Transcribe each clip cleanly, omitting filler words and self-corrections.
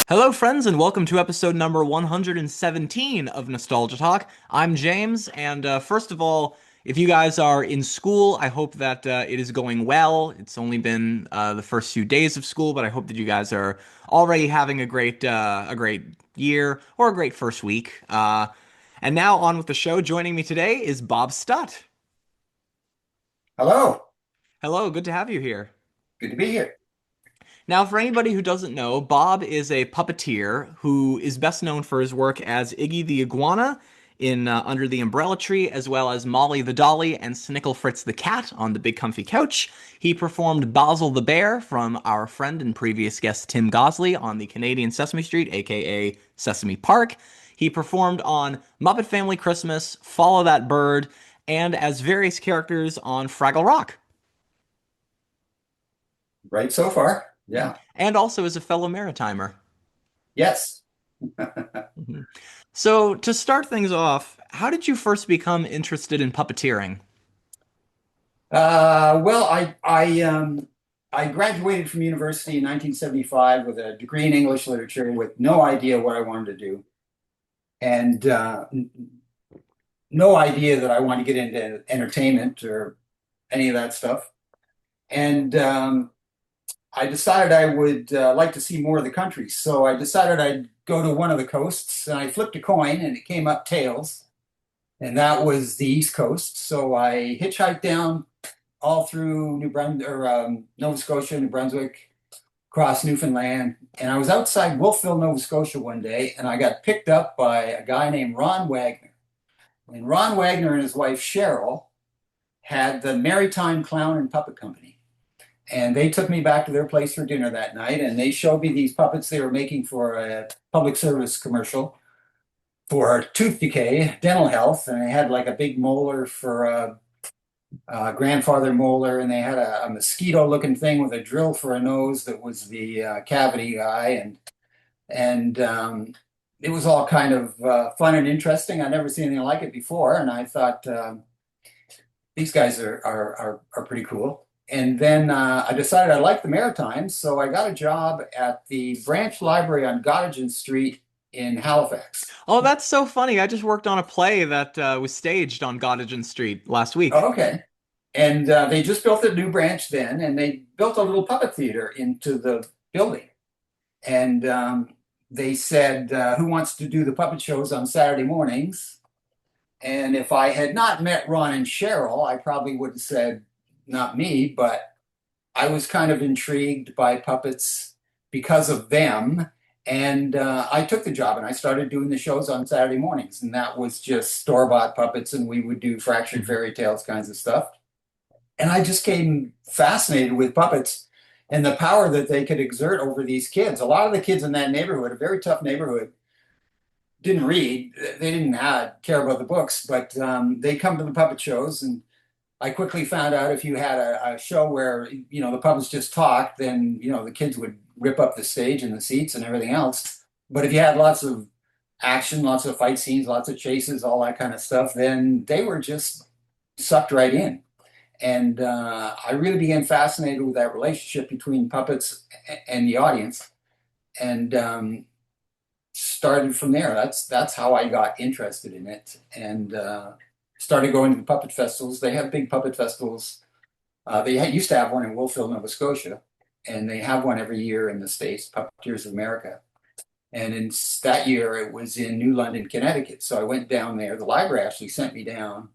Hello, friends, and welcome to episode number 117 of Nostalgia Talk. I'm James, and first of all, if you guys are in school, I hope that it is going well. It's only been the first few days of school, but I hope that you guys are already having a great year or a great first week. And now on with the show. Joining me today is Bob Stutt. Hello, Hello, good to have you here. good to be here. Now, for anybody who doesn't know, Bob is a puppeteer who is best known for his work as Iggy the Iguana in Under the Umbrella Tree, as well as Molly the Dolly and Snicklefritz the Cat on the Big Comfy Couch. He performed Basil the Bear from our friend and previous guest Tim Gosley on the Canadian Sesame Street, aka Sesame Park. He performed on Muppet Family Christmas, Follow That Bird, and as various characters on Fraggle Rock. Right so far. Yeah. And also as a fellow Maritimer. Yes. Mhm. So, to start things off, how did you first become interested in puppeteering? Well, I graduated from university in 1975 with a degree in English literature with no idea what I wanted to do, and no idea that I wanted to get into entertainment or any of that stuff. And I decided I would like to see more of the country, so I decided I'd go to one of the coasts, and I flipped a coin, and it came up tails. And that was the East Coast. So I hitchhiked down all through New Brunswick or Nova Scotia, New Brunswick, across Newfoundland, and I was outside Wolfville, Nova Scotia one day, and I got picked up by a guy named Ron Wagner. And Ron Wagner and his wife Cheryl had the Maritime Clown and Puppet Company. And they took me back to their place for dinner that night, and they showed me these puppets they were making for a public service commercial for tooth decay, dental health, and they had like a big molar for grandfather molar, and they had a mosquito-looking thing with a drill for a nose that was the cavity guy, and it was all kind of fun and interesting. I'd never seen anything like it before, and I thought these guys are pretty cool. And then I decided I liked the Maritimes, so I got a job at the branch library on Gottingen Street in Halifax. Oh, that's so funny. I just worked on a play that was staged on Gottingen Street last week. Oh, okay. And they just built a new branch then, and they built a little puppet theater into the building. And they said, who wants to do the puppet shows on Saturday mornings? And if I had not met Ron and Cheryl, I probably would have said, not me, but I was kind of intrigued by puppets because of them. And I took the job and I started doing the shows on Saturday mornings. And that was just store-bought puppets, and we would do fractured fairy tales kinds of stuff. And I just came fascinated with puppets and the power that they could exert over these kids. A lot of the kids in that neighborhood, a very tough neighborhood, didn't read. They didn't care about the books, but they come to the puppet shows. And I quickly found out if you had a show where, the puppets just talked, then, the kids would rip up the stage and the seats and everything else. But if you had lots of action, lots of fight scenes, lots of chases, all that kind of stuff, then they were just sucked right in. And I really became fascinated with that relationship between puppets and the audience, and started from there. That's how I got interested in it, and started going to puppet festivals. They have big puppet festivals. They used to have one in Wolfville, Nova Scotia, and they have one every year in the States, Puppeteers of America. And in that year, it was in New London, Connecticut. So I went down there. The library actually sent me down,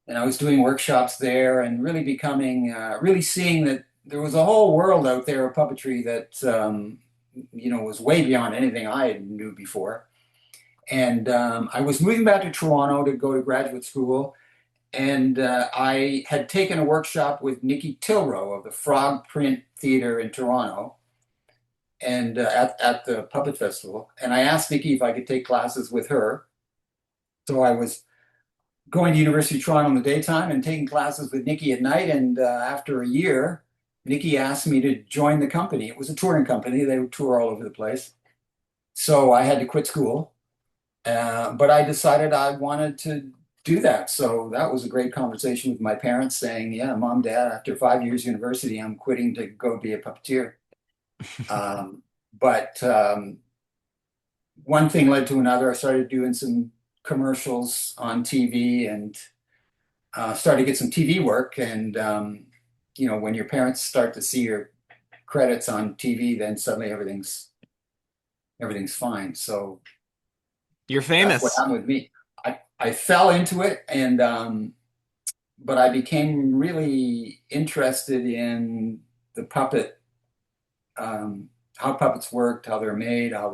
and I was doing workshops there and really becoming, really seeing that there was a whole world out there of puppetry that, was way beyond anything I knew before. And I was moving back to Toronto to go to graduate school, and I had taken a workshop with Nikki Tilrow of the Frog Print Theater in Toronto, and at the Puppet Festival. And I asked Nikki if I could take classes with her. So I was going to University of Toronto in the daytime and taking classes with Nikki at night. And after a year, Nikki asked me to join the company. It was a touring company. They would tour all over the place. So I had to quit school. But I decided I wanted to do that. So that was a great conversation with my parents saying, yeah, mom, dad, after 5 years university, I'm quitting to go be a puppeteer. But one thing led to another. I started doing some commercials on TV and started to get some TV work. And when your parents start to see your credits on TV, then suddenly everything's fine. So You're that's what famous. happened with me. I fell into it, and but I became really interested in the puppet, how puppets worked, how they're made, how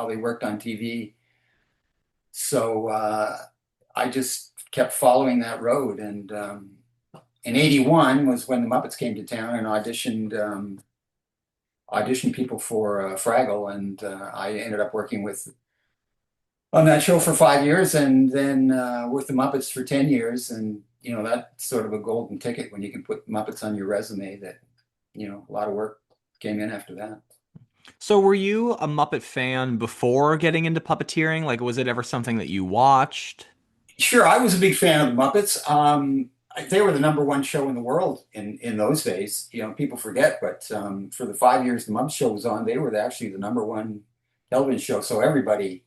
they worked on TV. So I just kept following that road. And in '81 was when the Muppets came to town and auditioned people for Fraggle, and I ended up working with on that show for 5 years, and then with the Muppets for 10 years. And that's sort of a golden ticket when you can put Muppets on your resume. That a lot of work came in after that. So were you a Muppet fan before getting into puppeteering? Like, was it ever something that you watched? Sure, I was a big fan of the Muppets. They were the number one show in the world in those days. People forget, but for the 5 years the Muppet Show was on, they were actually the number one television show. So everybody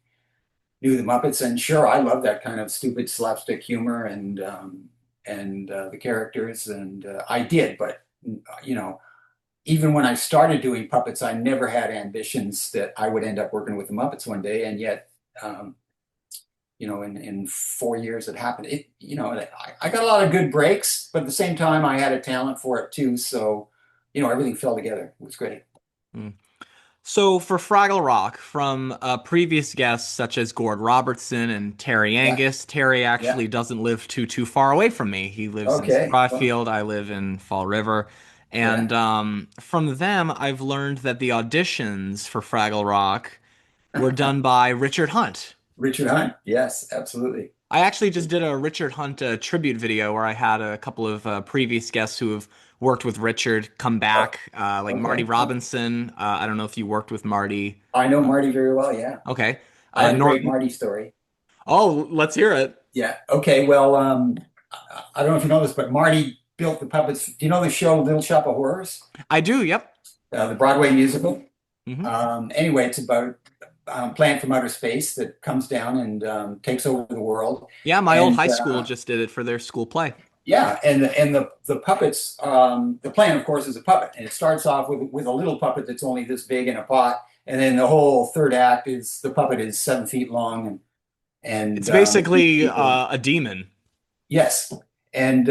knew the Muppets, and sure, I love that kind of stupid slapstick humor and the characters, and I did. But you know, even when I started doing puppets, I never had ambitions that I would end up working with the Muppets one day, and yet. Um, in 4 years it happened. I got a lot of good breaks, but at the same time, I had a talent for it too. So, everything fell together. It was great. Hmm. So for Fraggle Rock, from previous guests such as Gord Robertson and Terry Yeah, Angus, Terry yeah. actually doesn't live too far away from me. He lives in Okay. Well, Spryfield. I live in Fall River. yeah. And from them, I've learned that the auditions for Fraggle Rock were done by Richard Hunt. Richard Hunt. Yes, absolutely. I actually just did a Richard Hunt tribute video where I had a couple of previous guests who have worked with Richard come Oh, back, like Marty okay. Well, Robinson. I don't know if you worked with Marty. I know Marty very well. Yeah. Okay. I have a great Norton. Marty story. Oh, let's hear it. Yeah. Okay. Well, I don't know if you know this, but Marty built the puppets. Do you know the show Little Shop of Horrors? I do. Yep. The Broadway musical? Hmm. Anyway, it's about plant from outer space that comes down and takes over the world. Yeah, my old And high school just did it for their school play. yeah, and the puppets, the plant, of course, is a puppet, and it starts off with a little puppet that's only this big in a pot, and then the whole third act is the puppet is 7 feet long, and It's basically people. a demon. Yes, and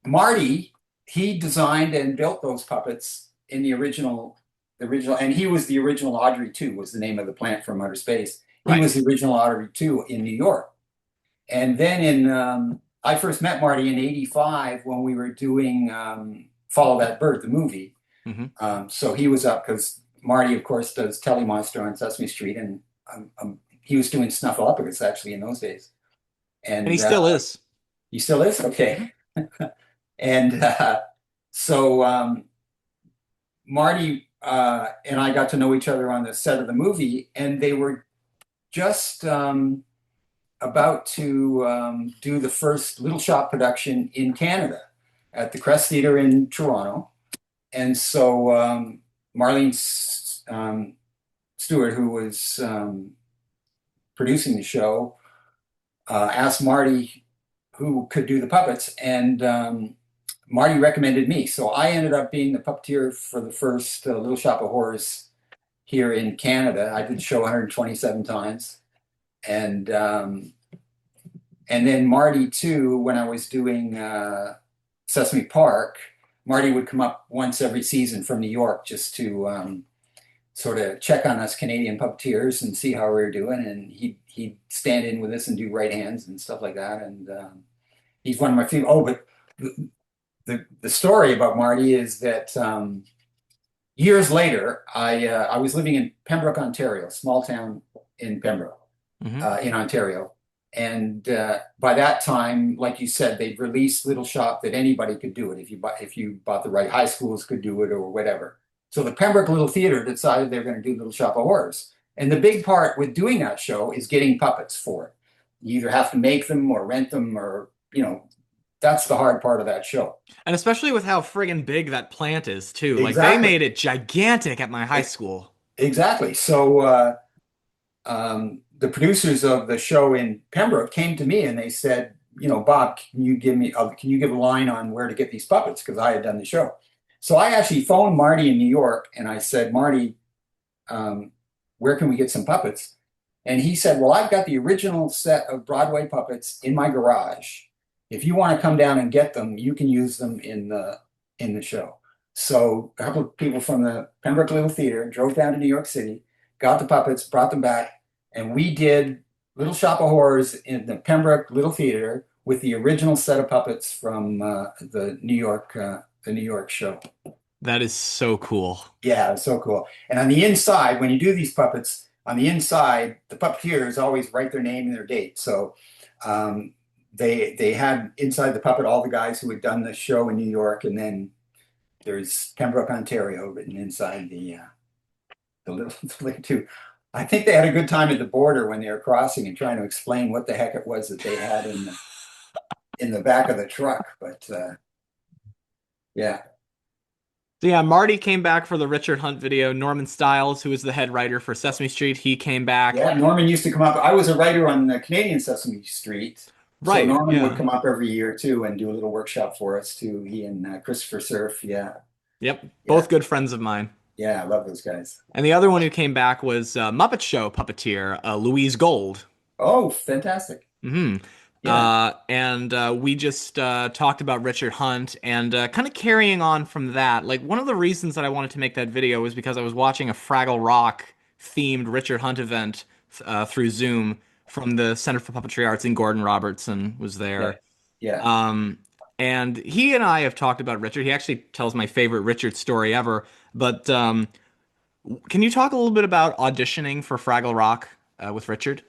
Marty, he designed and built those puppets in the original, and he was the original Audrey 2 was the name of the plant from outer space. He Right. was the original Audrey 2 in New York. And then I first met Marty in '85 when we were doing Follow That Bird, the movie. Hmm. So he was up because Marty, of course, does Telly Monster on Sesame Street, and he was doing Snuffleupagus actually in those days. And he And still is. he still is? Okay. And so Marty and I got to know each other on the set of the movie, and they were just about to do the first Little Shop production in Canada at the Crest Theatre in Toronto. And so Marlene Stewart, who was producing the show, asked Marty who could do the puppets, and Marty recommended me. So I ended up being the puppeteer for the first Little Shop of Horrors here in Canada. I did the show 127 times. And and then Marty too, when I was doing Sesame Park, Marty would come up once every season from New York just to sort of check on us Canadian puppeteers and see how we were doing. And he'd stand in with us and do right hands and stuff like that. And he's one of my favorite. Oh, but the story about Marty is that years later, I was living in Pembroke, Ontario, small town in Pembroke, Hmm. in Ontario. And by that time, like you said, they'd released Little Shop that anybody could do it if you bought the right high schools could do it or whatever. So the Pembroke Little Theater decided they're going to do Little Shop of Horrors. And the big part with doing that show is getting puppets for it. You either have to make them or rent them, or that's the hard part of that show. And especially with how friggin' big that plant is, too. Like, they Exactly. made it gigantic at my high school. Exactly. So the producers of the show in Pembroke came to me and they said, Bob, can you give a line on where to get these puppets? Because I had done the show. So I actually phoned Marty in New York and I said, Marty, um, where can we get some puppets? And he said, well, I've got the original set of Broadway puppets in my garage. If you want to come down and get them, you can use them in the show. So a couple of people from the Pembroke Little Theater drove down to New York City, got the puppets, brought them back, and we did Little Shop of Horrors in the Pembroke Little Theater with the original set of puppets from the New York show. That is so cool. Yeah, it's so cool. And on the inside, when you do these puppets, on the inside, the puppeteers always write their name and their date. So um, they had inside the puppet all the guys who had done the show in New York, and then there's Pembroke, Ontario, written inside the little thing too. I think they had a good time at the border when they were crossing and trying to explain what the heck it was that they had in the back of the truck. But yeah, So yeah, Marty came back for the Richard Hunt video. Norman Stiles, who was the head writer for Sesame Street, he came back. yeah. Norman used to come up. I was a writer on the Canadian Sesame Street, so Right, Norman would yeah. come up every year too and do a little workshop for us too. He and Christopher Surf. Yeah, Yep, yeah, both good friends of mine. yeah. I love those guys. And the other one who came back was Muppet Show puppeteer Louise Gold. Oh, fantastic. Hmm. Yeah, And we just talked about Richard Hunt and kind of carrying on from that. Like one of the reasons that I wanted to make that video was because I was watching a Fraggle Rock themed Richard Hunt event through Zoom from the Center for Puppetry Arts, and Gordon Robertson was yeah, there. yeah. Um, and he and I have talked about Richard. He actually tells my favorite Richard story ever. But can you talk a little bit about auditioning for Fraggle Rock with Richard?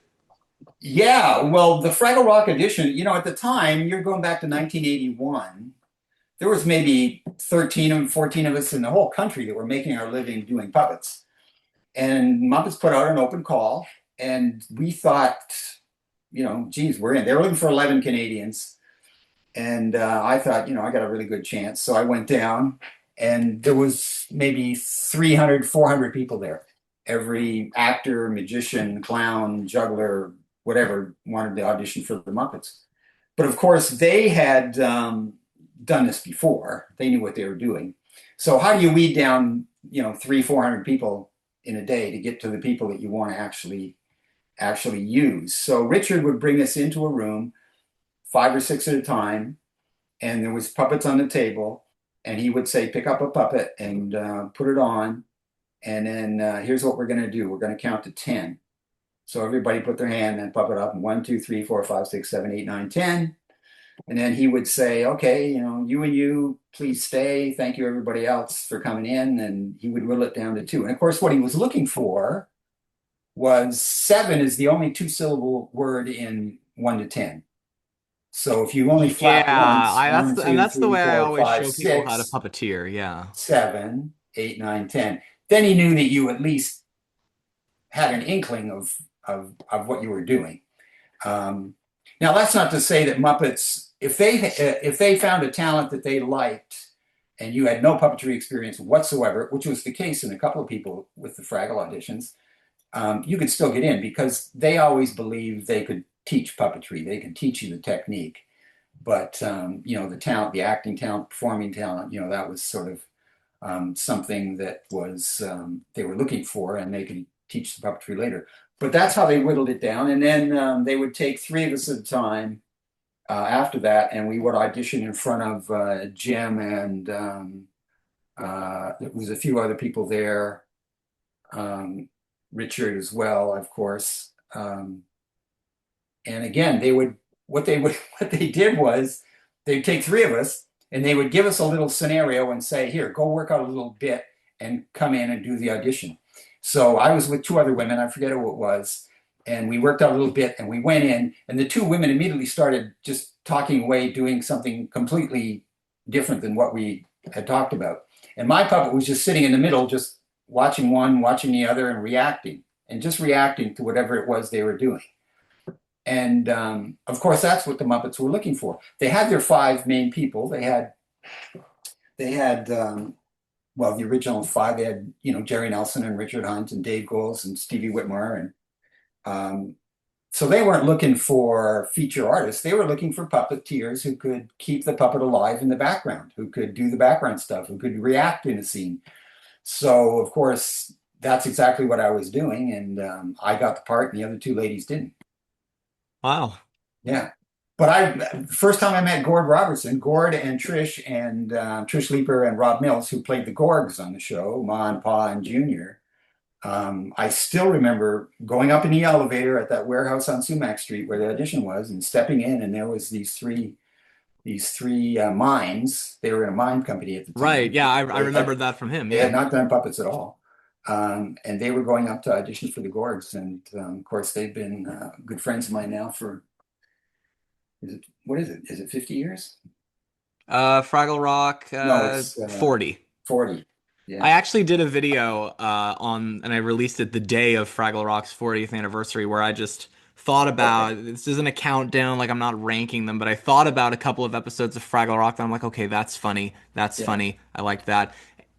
Yeah, well, the Fraggle Rock edition, at the time, you're going back to 1981. There was maybe 13 and 14 of us in the whole country that were making our living doing puppets. And Muppets put out an open call, and we thought, geez, we're in. They were looking for 11 Canadians. And I thought, I got a really good chance. So I went down, and there was maybe 300, 400 people there. Every actor, magician, clown, juggler, whatever wanted to audition for the Muppets. But of course, they had done this before. They knew what they were doing. So how do you weed down, 300, 400 people in a day to get to the people that you want to actually use? So Richard would bring us into a room, 5 or 6 at a time, and there was puppets on the table, and he would say, pick up a puppet and put it on, and then here's what we're going to do. We're going to count to 10. So everybody put their hand and puppet up, and 1, 2, 3, 4, 5, 6, 7, 8, 9, 10. And then he would say, okay, you and you, please stay. Thank you, everybody else, for coming in. And he would whittle it down to 2. And of course, what he was looking for was 7 is the only 2-syllable word in 1 to 10. So if you only Yeah, flap once, that's one, and two, that's the three, way I four, always five, show people how to six, puppeteer. Yeah. 7, 8, 9, 10. Then he knew that you at least had an inkling of what you were doing. Um, Now, that's not to say that Muppets, if they found a talent that they liked and you had no puppetry experience whatsoever, which was the case in a couple of people with the Fraggle auditions, you could still get in because they always believed they could teach puppetry. They could teach you the technique. But, the talent, the acting talent, performing talent, that was sort of something that was they were looking for, and they could teach the puppetry later. But that's how they whittled it down. And then they would take 3 of us at a time after that, and we would audition in front of Jim and there was a few other people there, Richard as well, of course. And again, what they did was they'd take 3 of us and they would give us a little scenario and say, here, go work out a little bit and come in and do the audition. So I was with 2 other women, I forget who it was, and we worked out a little bit and we went in, and the 2 women immediately started just talking away, doing something completely different than what we had talked about. And my puppet was just sitting in the middle, just watching one, watching the other, and just reacting to whatever it was they were doing. And of course, that's what the Muppets were looking for. They had their 5 main people. They had well, the original 5. They had Jerry Nelson and Richard Hunt and Dave Goelz and Stevie Whitmore, and Um, so they weren't looking for feature artists. They were looking for puppeteers who could keep the puppet alive in the background, who could do the background stuff, who could react in a scene. So, of course, that's exactly what I was doing. And I got the part, and the other two ladies didn't. Wow. Yeah. But first time I met Gord Robertson, Gord and Trish Leeper and Rob Mills, who played the Gorgs on the show, Ma and Pa and Junior. I still remember going up in the elevator at that warehouse on Sumac Street where the audition was, and stepping in, and there was these three mimes. They were in a mime company at the Right. time. Yeah, I They remember had that from him. they had Yeah. not done puppets at all, and they were going up to audition for the Gorgs. And of course, they've been good friends of mine now for what is it? Is it 50 years? Fraggle Rock, No, it's 40. 40. I Yeah. actually did a video and I released it the day of Fraggle Rock's 40th anniversary, where I just thought Okay. about, this isn't a countdown, like I'm not ranking them, but I thought about a couple of episodes of Fraggle Rock that I'm like, okay, that's funny, that's Yeah. funny, I like that.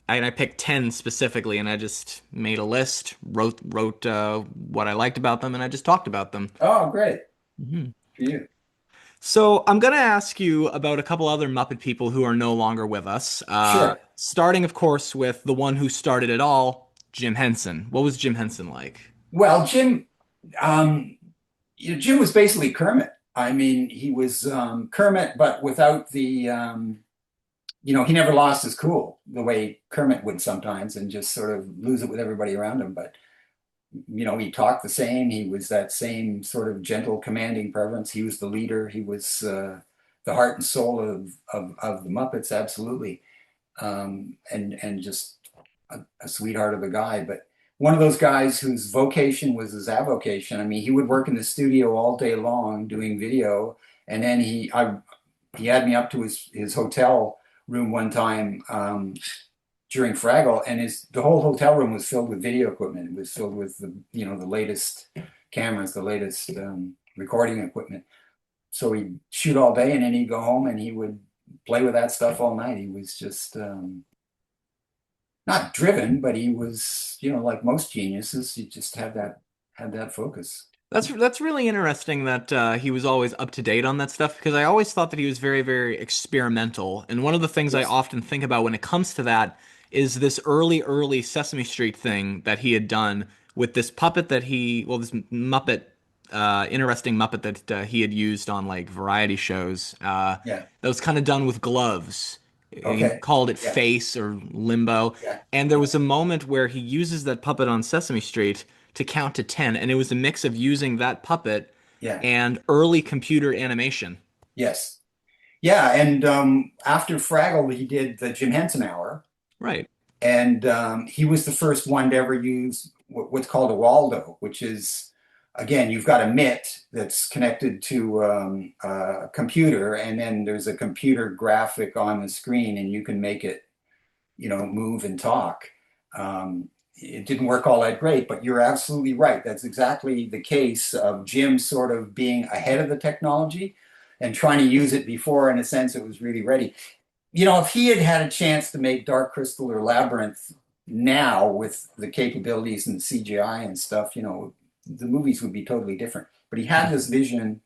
And I picked 10 specifically, and I just made a list, wrote what I liked about them, and I just talked about them. Oh, great Mhm. for you. So I'm going to ask you about a couple other Muppet people who are no longer with us. Sure. Starting, of course, with the one who started it all, Jim Henson. What was Jim Henson like? Well, um, Jim was basically Kermit. I mean, he was Kermit, but without he never lost his cool the way Kermit would sometimes and just sort of lose it with everybody around him. But, he talked the same. He was that same sort of gentle, commanding presence. He was the leader. He was the heart and soul of the Muppets, absolutely. And just a sweetheart of a guy, but one of those guys whose vocation was his avocation. I mean, he would work in the studio all day long doing video, and then he had me up to his hotel room one time during Fraggle, and the whole hotel room was filled with video equipment. It was filled with the latest cameras, the latest recording equipment. So he'd shoot all day, and then he'd go home and he would play with that stuff all night. He was just not driven, but he was, like most geniuses, he just had that focus. That's really interesting that he was always up to date on that stuff, because I always thought that he was very, very experimental. And one of the things I Yes. often think about when it comes to that is this early Sesame Street thing that he had done with this puppet this Muppet, interesting Muppet that he had used on like variety shows. Yeah. That was kind of done with gloves. He Okay. called it Yeah. Face or Limbo. Yeah. And there Yeah. was a moment where he uses that puppet on Sesame Street to count to 10, and it was a mix of using that puppet Yeah. and early computer animation. Yes. Yeah. And after Fraggle, he did the Jim Henson Hour, Right. and he was the first one to ever use what's called a Waldo, which is, again, you've got a mitt that's connected to a computer, and then there's a computer graphic on the screen, and you can make it move and talk. It didn't work all that great, but you're absolutely right. That's exactly the case of Jim sort of being ahead of the technology and trying to use it before, in a sense, it was really ready. If he had had a chance to make Dark Crystal or Labyrinth now with the capabilities and CGI and stuff, the movies would be totally different. But he had this vision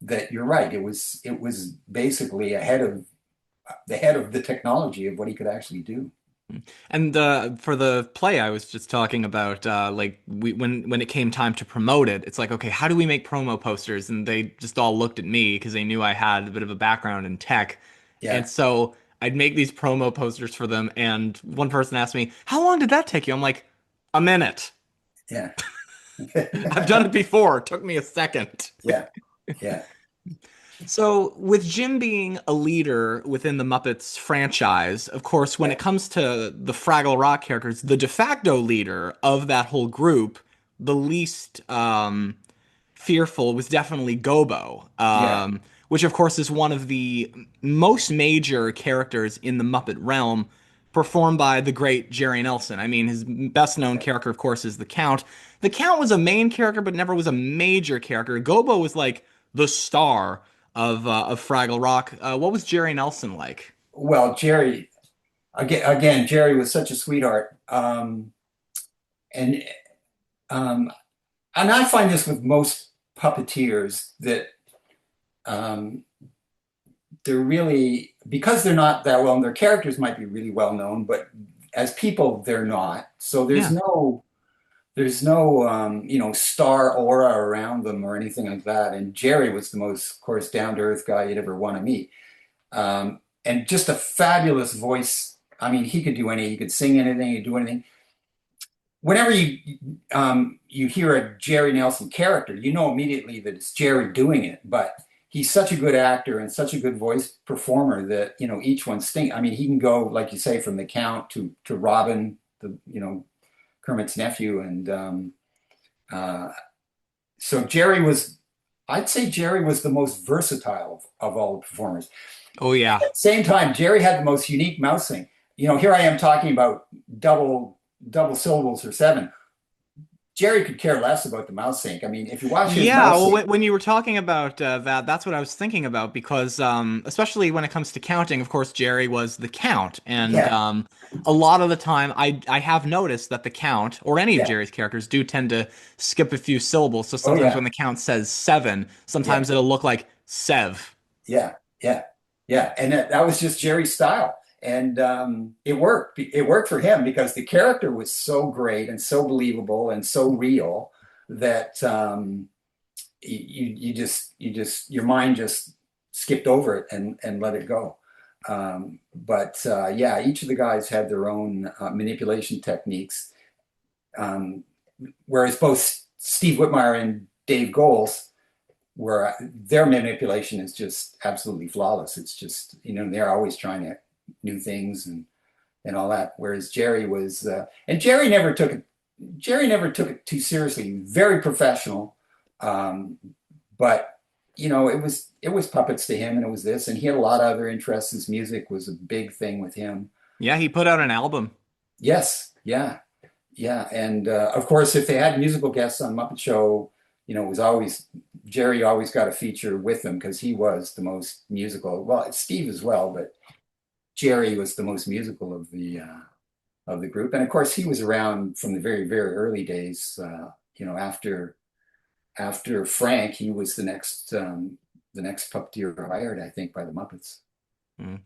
that you're right. It was basically ahead of the head of the technology of what he could actually do. And for the play I was just talking about, like when it came time to promote it, it's like, okay, how do we make promo posters? And they just all looked at me because they knew I had a bit of a background in tech. And Yeah, so I'd make these promo posters for them, and one person asked me, "How long did that take you?" I'm like, "A minute. yeah, I've done it before. It took me a second." yeah, yeah, So, with Jim being a leader within the Muppets franchise, of course, when yeah, it comes to the Fraggle Rock characters, the de facto leader of that whole group, the least fearful was definitely Gobo, yeah, which, of course, is one of the most major characters in the Muppet realm, performed by the great Jerry Nelson. I mean, his best known character, of course, is the Count. The Count was a main character, but never was a major character. Gobo was like the star of Fraggle Rock. What was Jerry Nelson like? Well, Jerry, again, Jerry was such a sweetheart. And um, and I find this with most puppeteers that um, they're really, because they're not that well known, their characters might be really well known, but as people, they're not. So Yeah. there's no star aura around them or anything like that. And Jerry was the most, of course, down to earth guy you'd ever want to meet. And just a fabulous voice. I mean, he could do anything. He could sing anything. He'd do anything. Whenever you hear a Jerry Nelson character, you know immediately that it's Jerry doing it. But he's such a good actor and such a good voice performer that each one sting. I mean, he can go, like you say, from the Count to Robin, the Kermit's nephew, and uh, so Jerry was. I'd say Jerry was the most versatile of all the performers. Oh yeah. At the same time, Jerry had the most unique mouth sing. Here I am talking about double syllables or seven. Jerry could care less about the mouth sync. I mean, if you watch his Yeah, mouth well, sync, when you were talking about that's what I was thinking about because, especially when it comes to counting, of course, Jerry was the count, and yeah, a lot of the time, I have noticed that the count or any of yeah, Jerry's characters do tend to skip a few syllables. So oh sometimes yeah, when the count says seven, yeah, sometimes it'll look like sev. yeah, yeah, yeah, and that was just Jerry's style, and it worked. It worked for him because the character was so great and so believable and so real that you just your mind just skipped over it and let it go. But yeah, each of the guys had their own manipulation techniques. Um, Whereas both Steve Whitmire and Dave Goles were their manipulation is just absolutely flawless. It's just they're always trying to new things and all that. Whereas Jerry was and Jerry never took it too seriously. Very professional, um, but it was puppets to him, and it was this, and he had a lot of other interests. His music was a big thing with him. Yeah, he put out an album. Yes, yeah, yeah, and of course, if they had musical guests on Muppet Show, it was always Jerry always got a feature with them because he was the most musical. Well, Steve as well, but Jerry was the most musical of the group, and of course, he was around from the very very early days. After Frank, he was the next puppeteer hired, I think, by the Muppets. Mm.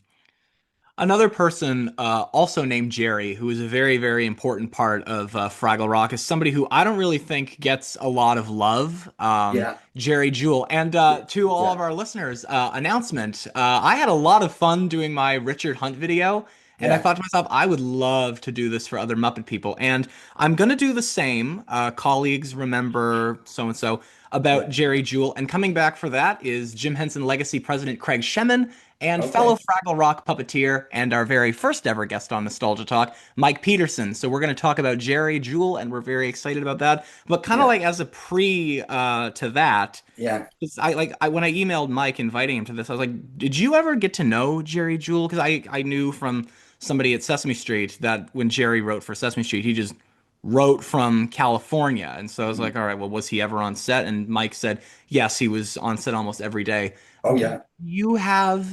Another person, also named Jerry, who is a very, very important part of Fraggle Rock, is somebody who I don't really think gets a lot of love. Yeah, Jerry Juhl. And to all yeah. of our listeners, announcement: I had a lot of fun doing my Richard Hunt video, and I Yeah. thought to myself, I would love to do this for other Muppet people, and I'm gonna do the same. Colleagues, remember so and so about Yeah. Jerry Juhl, and coming back for that is Jim Henson Legacy President Craig Shemin and fellow Okay. Fraggle Rock puppeteer and our very first ever guest on Nostalgia Talk, Mike Peterson. So we're going to talk about Jerry Juhl, and we're very excited about that. But kind of Yeah. like as a pre to that, Yeah. when I emailed Mike inviting him to this, I was like, "Did you ever get to know Jerry Juhl?" Because I knew from somebody at Sesame Street that when Jerry wrote for Sesame Street, he just wrote from California, and so I was like, "All right, well, was he ever on set?" And Mike said, "Yes, he was on set almost every day." Oh Do yeah. you have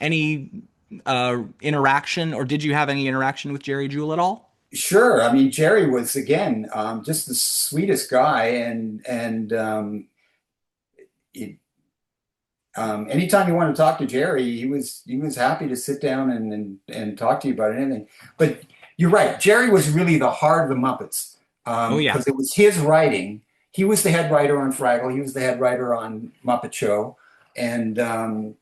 any interaction, or did you have any interaction with Jerry Juhl at all? Sure. I mean, Jerry was again just the sweetest guy, and it, anytime you want to talk to Jerry, he was happy to sit down and talk to you about anything. But you're right. Jerry was really the heart of the Muppets Oh yeah. because it was his writing. He was the head writer on Fraggle. He was the head writer on Muppet Show, and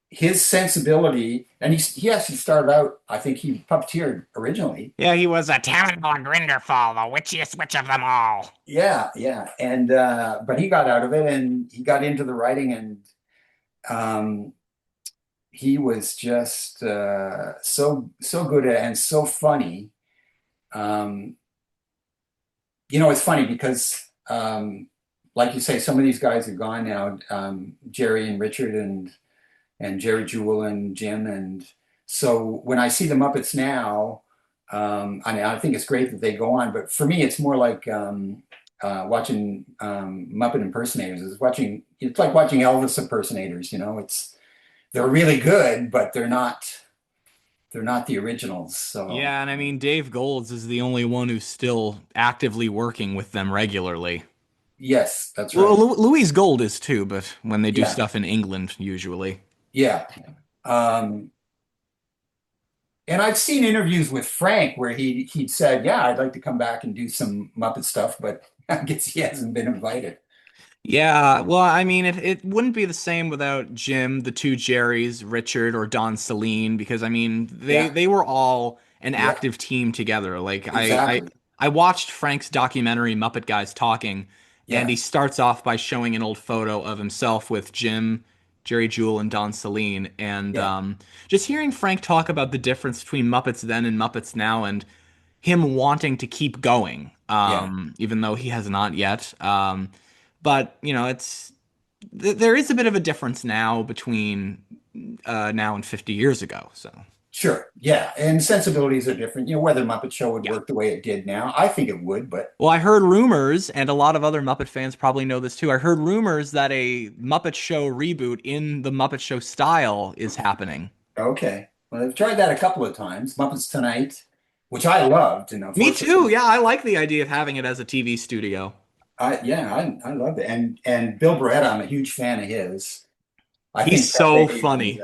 his sensibility. And he actually started out. I think he puppeteered originally. Yeah, he was a terrible Grinderfall, the witchiest witch of them all. Yeah, yeah, and but he got out of it and he got into the writing, and um, he was just so good at and so funny. Um, it's funny because like you say, some of these guys are gone now. Jerry and Richard and Jerry Jewell and Jim, and so when I see the Muppets now, I mean, I think it's great that they go on, but for me, it's more like watching Muppet impersonators. It's like watching Elvis impersonators. They're really good, but they're not the originals. So Yeah, and I mean, Dave Golds is the only one who's still actively working with them regularly. yes, that's Well, right. Louise Gold is too, but when they do Yeah, stuff in England, usually. yeah. Um, and I've seen interviews with Frank where he'd said, "Yeah, I'd like to come back and do some Muppet stuff," but I guess he hasn't been invited. Yeah, well, I mean, it wouldn't be the same without Jim, the two Jerrys, Richard, or Don Celine, because I mean, Yeah, they were all an yeah, active team together. Like exactly. I watched Frank's documentary Muppet Guys Talking, and Yeah, he starts off by showing an old photo of himself with Jim, Jerry Juhl, and Don Celine, and yeah, just hearing Frank talk about the difference between Muppets then and Muppets now, and him wanting to keep going, yeah. even though he has not yet. But you know, there is a bit of a difference now between now and 50 years ago. So Sure. Yeah. And sensibilities are different. You know, whether Muppet Show would yeah. work the way it did now, I think it would, but Well, I heard rumors, and a lot of other Muppet fans probably know this too. I heard rumors that a Muppet Show reboot in the Muppet Show style is happening. okay. Well, I've tried that a couple of times. Muppets Tonight, which I loved, and Me too. unfortunately, Yeah, I like the idea of having it as a TV studio. I loved it. And Bill Barretta, I'm a huge fan of his. I He's think so Pepe funny.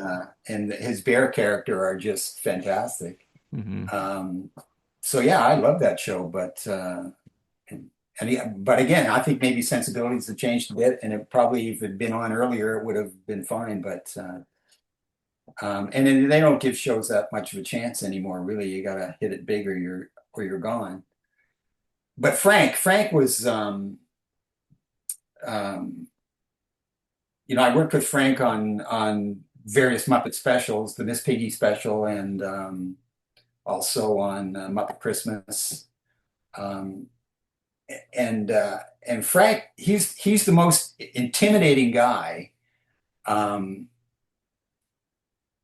and his bear character are just fantastic. Hmm. Um, so yeah, I love that show, but but again, I think maybe sensibilities have changed a bit, and it probably if it had been on earlier, it would have been fine. But and then they don't give shows that much of a chance anymore. Really, you got to hit it big or you're gone. But Frank was um, I worked with Frank on various Muppet specials, the Miss Piggy special, and also on Muppet Christmas. Um, and Frank, he's the most intimidating guy. Um,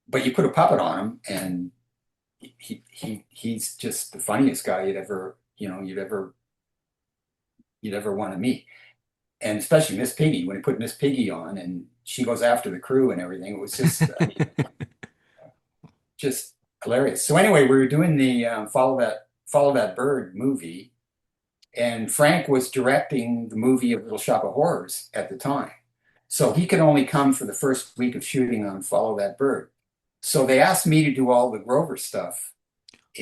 but you put a puppet on him, and he's just the funniest guy you'd ever want to meet. And especially Miss Piggy, when he put Miss Piggy on, and she goes after the crew and everything, it was just, I mean, just hilarious. So anyway, we were doing the Follow That Bird movie, and Frank was directing the movie of Little Shop of Horrors at the time. So he could only come for the first week of shooting on Follow That Bird. So they asked me to do all the Grover stuff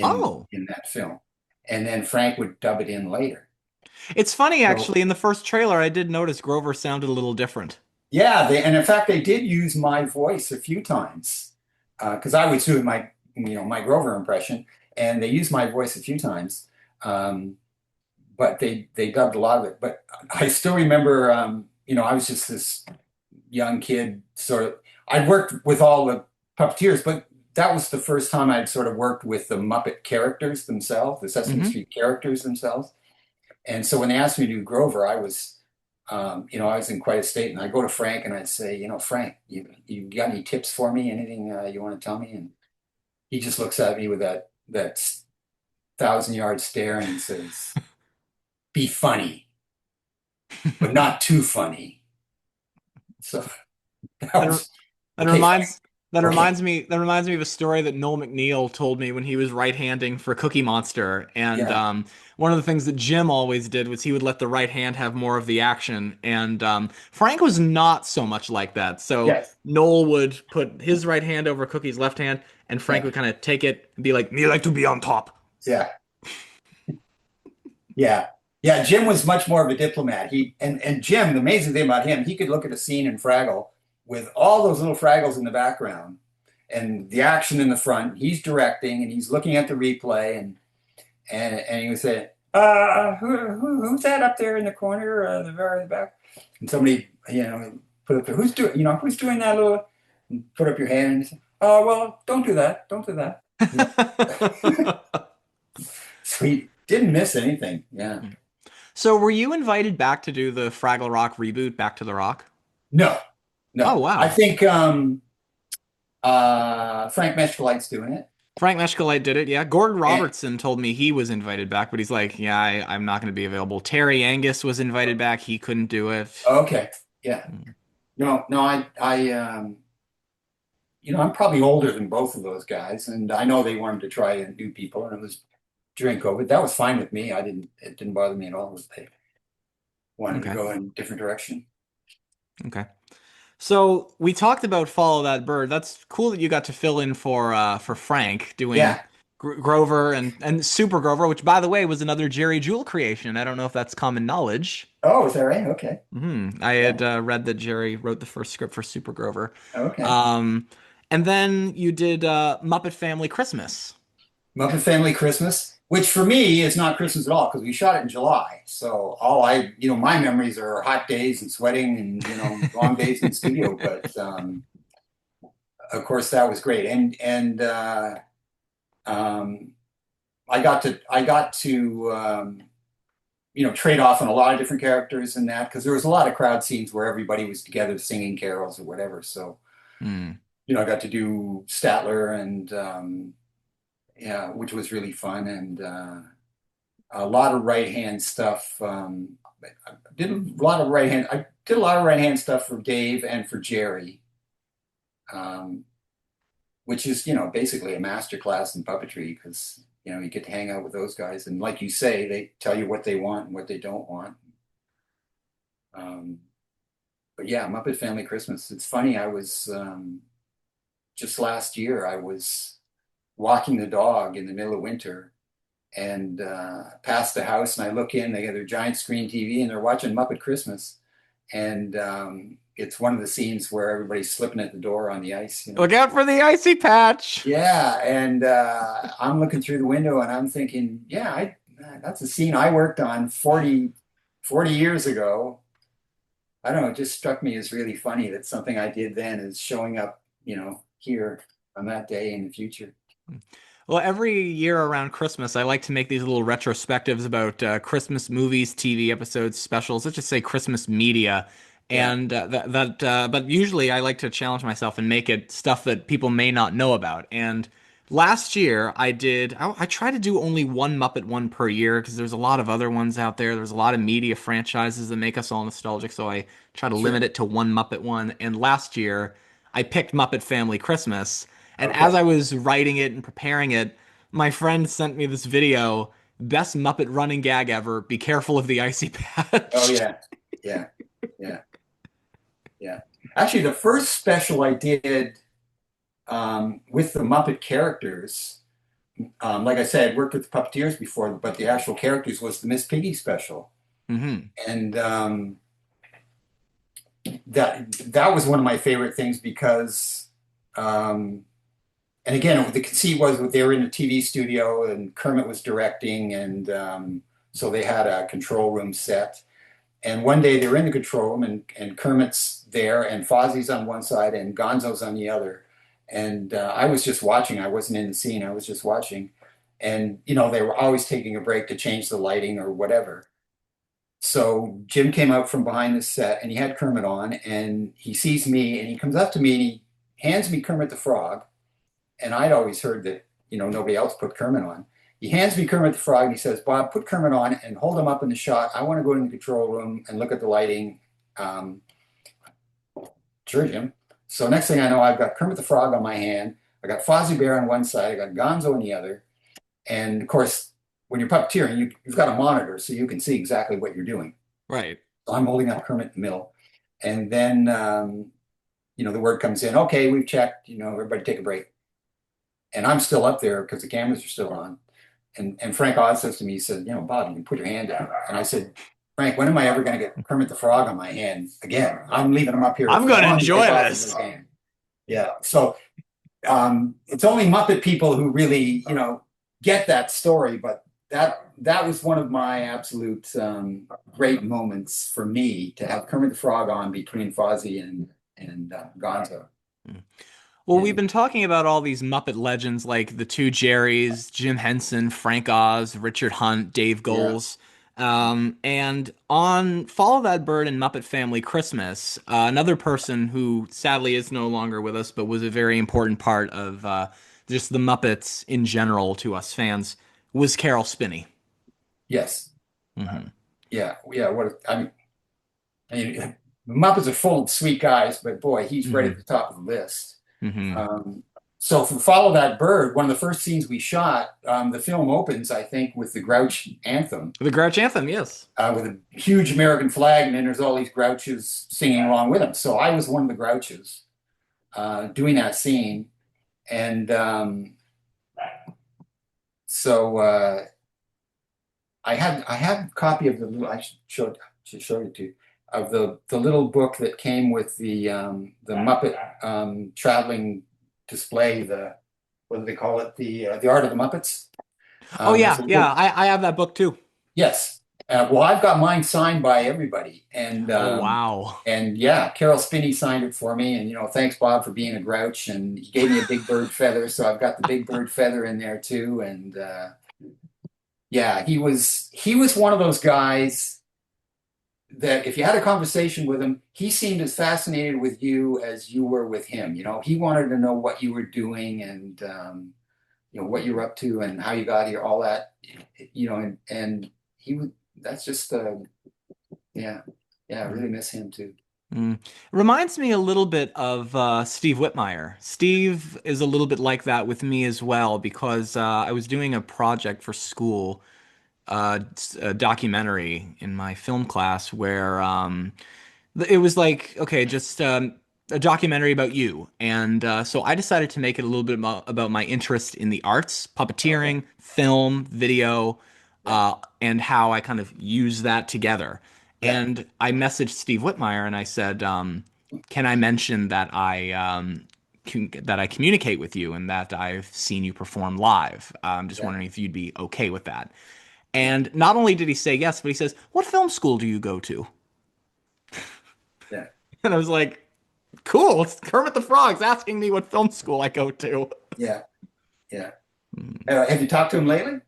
Oh, in that film, and then Frank would dub it in later. it's funny So actually. In the first trailer, I did notice Grover sounded a little different. yeah, and in fact they did use my voice a few times because I was doing my Grover impression, and they used my voice a few times. Um, but they dubbed a lot of it. But I still remember, I was just this young kid, sort of. I'd worked with all the puppeteers, but that was the first time I'd sort of worked with the Muppet characters themselves, the Sesame Hmm. Street characters themselves. And so when they asked me to do Grover, I was in quite a state. And I go to Frank and I'd say, Frank, you got any tips for me? Anything you want to tell me? And he just looks at me with that 1,000-yard stare and he says, "Be funny, but not too funny." So that That was that okay, Frank. reminds Okay, that reminds me of a story that Noel McNeil told me when he was right-handing for Cookie Monster. And yeah, one of the things that Jim always did was he would let the right hand have more of the action. And Frank was not so much like that. So yes, Noel would put his right hand over Cookie's left hand, and Frank yeah, would kind of take it and be like, "Me like to be on top." yeah, yeah, yeah. Jim was much more of a diplomat. And Jim, the amazing thing about him, he could look at a scene in Fraggle with all those little Fraggles in the background and the action in the front. He's directing and he's looking at the replay and he would say, who's that up there in the corner, the very back?" And somebody, put up there, who's doing that little, and put up your hand and say, "Oh, well, don't do that. Don't do that." So he didn't miss anything. Yeah. So were you invited back to do the Fraggle Rock reboot, Back to the Rock? No, Oh no. I wow. think Frank Meshkalite's doing it. Frank Meshkalite did it, yeah. Gordon And, Robertson told me he was invited back, but he's like, yeah, I'm not going to be available. Terry Angus was invited back. He couldn't do it. okay. Yeah. No, no, I I'm probably older than both of those guys, and I know they wanted to try new people, and it was during COVID. That was fine with me. It didn't bother me at all if they wanted to Okay. go in a different direction. Okay. So we talked about Follow That Bird. That's cool that you got to fill in for Frank doing Yeah. Grover and Super Grover, which by the way was another Jerry Juhl creation. I don't know if that's common knowledge. Oh, is that right? Okay. I Yeah. had read that Jerry wrote the first script for Super Grover. Okay. Um, and then you did Muppet Family Christmas. Muppet Family Christmas, which for me is not Christmas at all because we shot it in July. So my memories are hot days and sweating and, long days in the studio. But of course, that was great. And um, I got to trade off on a lot of different characters in that because there was a lot of crowd scenes where everybody was together singing carols or whatever. So, Hmm. I got to do Statler and yeah, which was really fun and a lot of right hand stuff. I did a lot of right hand stuff for Dave and for Jerry, um, which is basically a master class in puppetry because you get to hang out with those guys and like you say, they tell you what they want and what they don't want. Um, but yeah, Muppet Family Christmas. It's funny. I was just last year. I was walking the dog in the middle of winter and past the house, and I look in. They got their giant screen TV, and they're watching Muppet Christmas. And it's one of the scenes where everybody's slipping at the door on the ice. Look out for the icy patch. Yeah, and I'm looking through the window, and I'm thinking, yeah, that's a scene I worked on 40 years ago. I don't know, it just struck me as really funny that something I did then is showing up, here on that day in the future. Well, every year around Christmas, I like to make these little retrospectives about Christmas movies, TV episodes, specials. Let's just say Christmas media, Yeah, and but usually I like to challenge myself and make it stuff that people may not know about. And last year, I try to do only one Muppet one per year because there's a lot of other ones out there. There's a lot of media franchises that make us all nostalgic, so I try to limit sure. it to one Muppet one. And last year, I picked Muppet Family Christmas. And as Okay. I was writing it and preparing it, my friend sent me this video. Best Muppet running gag ever. Be careful of the icy Oh patch. yeah, yeah, yeah, yeah. Actually, the first special I did with the Muppet characters, like I said, I'd worked with the puppeteers before, but the actual characters was the Miss Piggy special, Hmm. and that was one of my favorite things because, um, and again, the conceit was that they were in a TV studio and Kermit was directing, and so they had a control room set. And one day they were in the control room, and Kermit's there, and Fozzie's on one side, and Gonzo's on the other. And I was just watching. I wasn't in the scene. I was just watching. And they were always taking a break to change the lighting or whatever. So Jim came out from behind the set, and he had Kermit on, and he sees me, and he comes up to me, and he hands me Kermit the Frog. And I'd always heard that nobody else put Kermit on. He hands me Kermit the Frog and he says, "Bob, put Kermit on and hold him up in the shot. I want to go in the control room and look at the lighting." Um, sure, Jim. So next thing I know, I've got Kermit the Frog on my hand. I got Fozzie Bear on one side. I got Gonzo on the other. And of course, when you're puppeteering, you've got a monitor so you can see exactly what you're doing. Right. So I'm holding up Kermit in the middle. And then, the word comes in, okay, we've checked, everybody take a break. And I'm still up there because the cameras are still on. And Frank Oz says to me, he said, "Bob, you can put your hand down." And I said, "Frank, when am I ever going to get Kermit the Frog on my hand again? I'm leaving him up here I'm for gonna long to enjoy take off of his this. hand." Yeah. So it's only Muppet people who really, get that story, but that was one of my absolute great moments for me to have Kermit the Frog on between Fozzie and Gonzo. Well, we've And been talking about all these Muppet legends like the two Jerrys, Jim Henson, Frank Oz, Richard Hunt, Dave yeah, Goelz. And on Follow That Bird and Muppet Family Christmas, another person who sadly is no longer with us, but was a very important part of just the Muppets in general to us fans, was Carol Spinney. yes, Hmm. yeah, yeah. I mean, the Muppets are full of sweet guys, but boy, he's right at Hmm. the top of the list. Hmm. Um, so for Follow That Bird, one of the first scenes we shot, the film opens, I think, with the Grouch anthem, The Grouch Anthem, yes. with a huge American flag, and then there's all these Grouches singing along with them. So I was one of the Grouches doing that scene, and so I had a copy of the little I should show it to you, of the little book that came with the Muppet traveling display, the what do they call it, the Art of the Muppets. Oh There's yeah, a yeah. little, I have that book too. yes. Well, I've got mine signed by everybody, Oh wow. and yeah, Carol Spinney signed it for me, and thanks Bob for being a Grouch, and he gave me a big bird feather, so I've got the big bird feather in there too, and yeah, he was one of those guys that if you had a conversation with him, he seemed as fascinated with you as you were with him. He wanted to know what you were doing, and what you're up to and how you got here, all that. And he would. That's just yeah, yeah. I really miss him too. Mm. Reminds me a little bit of Steve Whitmire. Steve is a little bit like that with me as well because I was doing a project for school, a documentary in my film class where it was like, okay, just a documentary about you. And so I decided to make it a little bit about my interest in the arts, Okay. puppeteering, film, video, Yeah. and how I kind of use that together. Yeah. And I messaged Steve Whitmire and I said, can I mention that that I communicate with you and that I've seen you perform live? I'm just Yeah. wondering if you'd be okay with that. And not only did he say yes, but he says, "What film school do you go to?" Yeah. And I was like, "Cool, it's Kermit the Frog's asking me what film school I go to." Yeah. Yeah. Have you talked to him lately?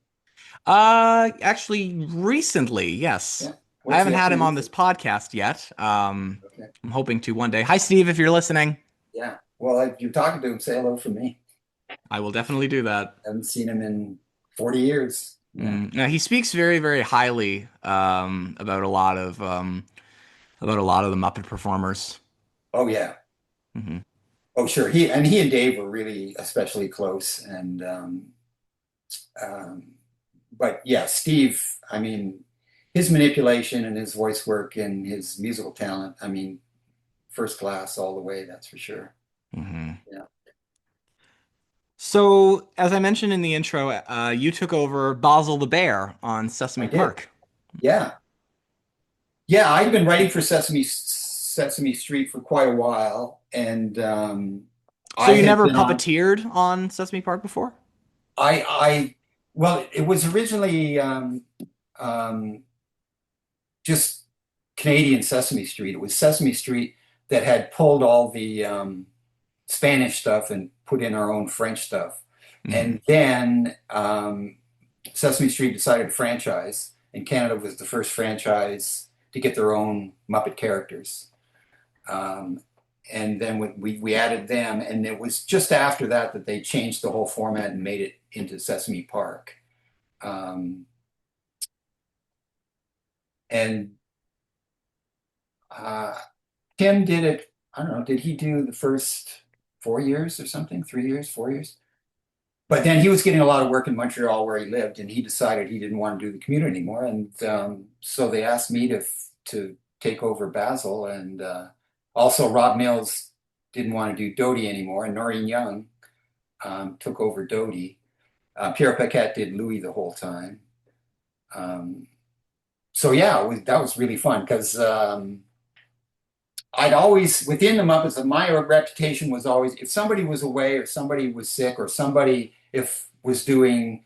Actually, recently, yes. Yeah. I What's haven't he up had to him on these this days? podcast yet. Okay. I'm hoping to one day. Hi, Steve, if you're listening. Yeah. Well, if you're talking to him, say hello from me. I will definitely do that. Haven't seen him in 40 years. Yeah. Now, he speaks very, very highly about a lot of the Muppet performers. Oh yeah. Hmm. Oh sure. He and Dave were really especially close, and um, but yeah, Steve. I mean, his manipulation and his voice work and his musical talent. I mean, first class all the way. That's for sure. Hmm. Yeah, So, as I mentioned in the intro, you took over Basil the Bear on I Sesame did. Park. Yeah, yeah. I'd been writing for Sesame Street for quite a while, and So I you had never been on. puppeteered on Sesame Park before? I well, it was originally um, just Canadian Sesame Street. It was Sesame Street that had pulled all the Spanish stuff and put in our own French stuff. Hmm. And then Sesame Street decided to franchise, and Canada was the first franchise to get their own Muppet characters. Um, and then we added them, and it was just after that that they changed the whole format and made it into Sesame Park. Um, and uh, Tim did it. I don't know. Did he do the first 4 years or something? 3 years, 4 years? But then he was getting a lot of work in Montreal where he lived, and he decided he didn't want to do the commute anymore. And so they asked me to take over Basil, and also Rob Mills didn't want to do Dodie anymore, and Noreen Young took over Dodie. Pierre Paquette did Louis the whole time. Um, so yeah, that was really fun because I'd always, within the Muppets, my reputation was always, if somebody was away or somebody was sick or somebody, if was doing,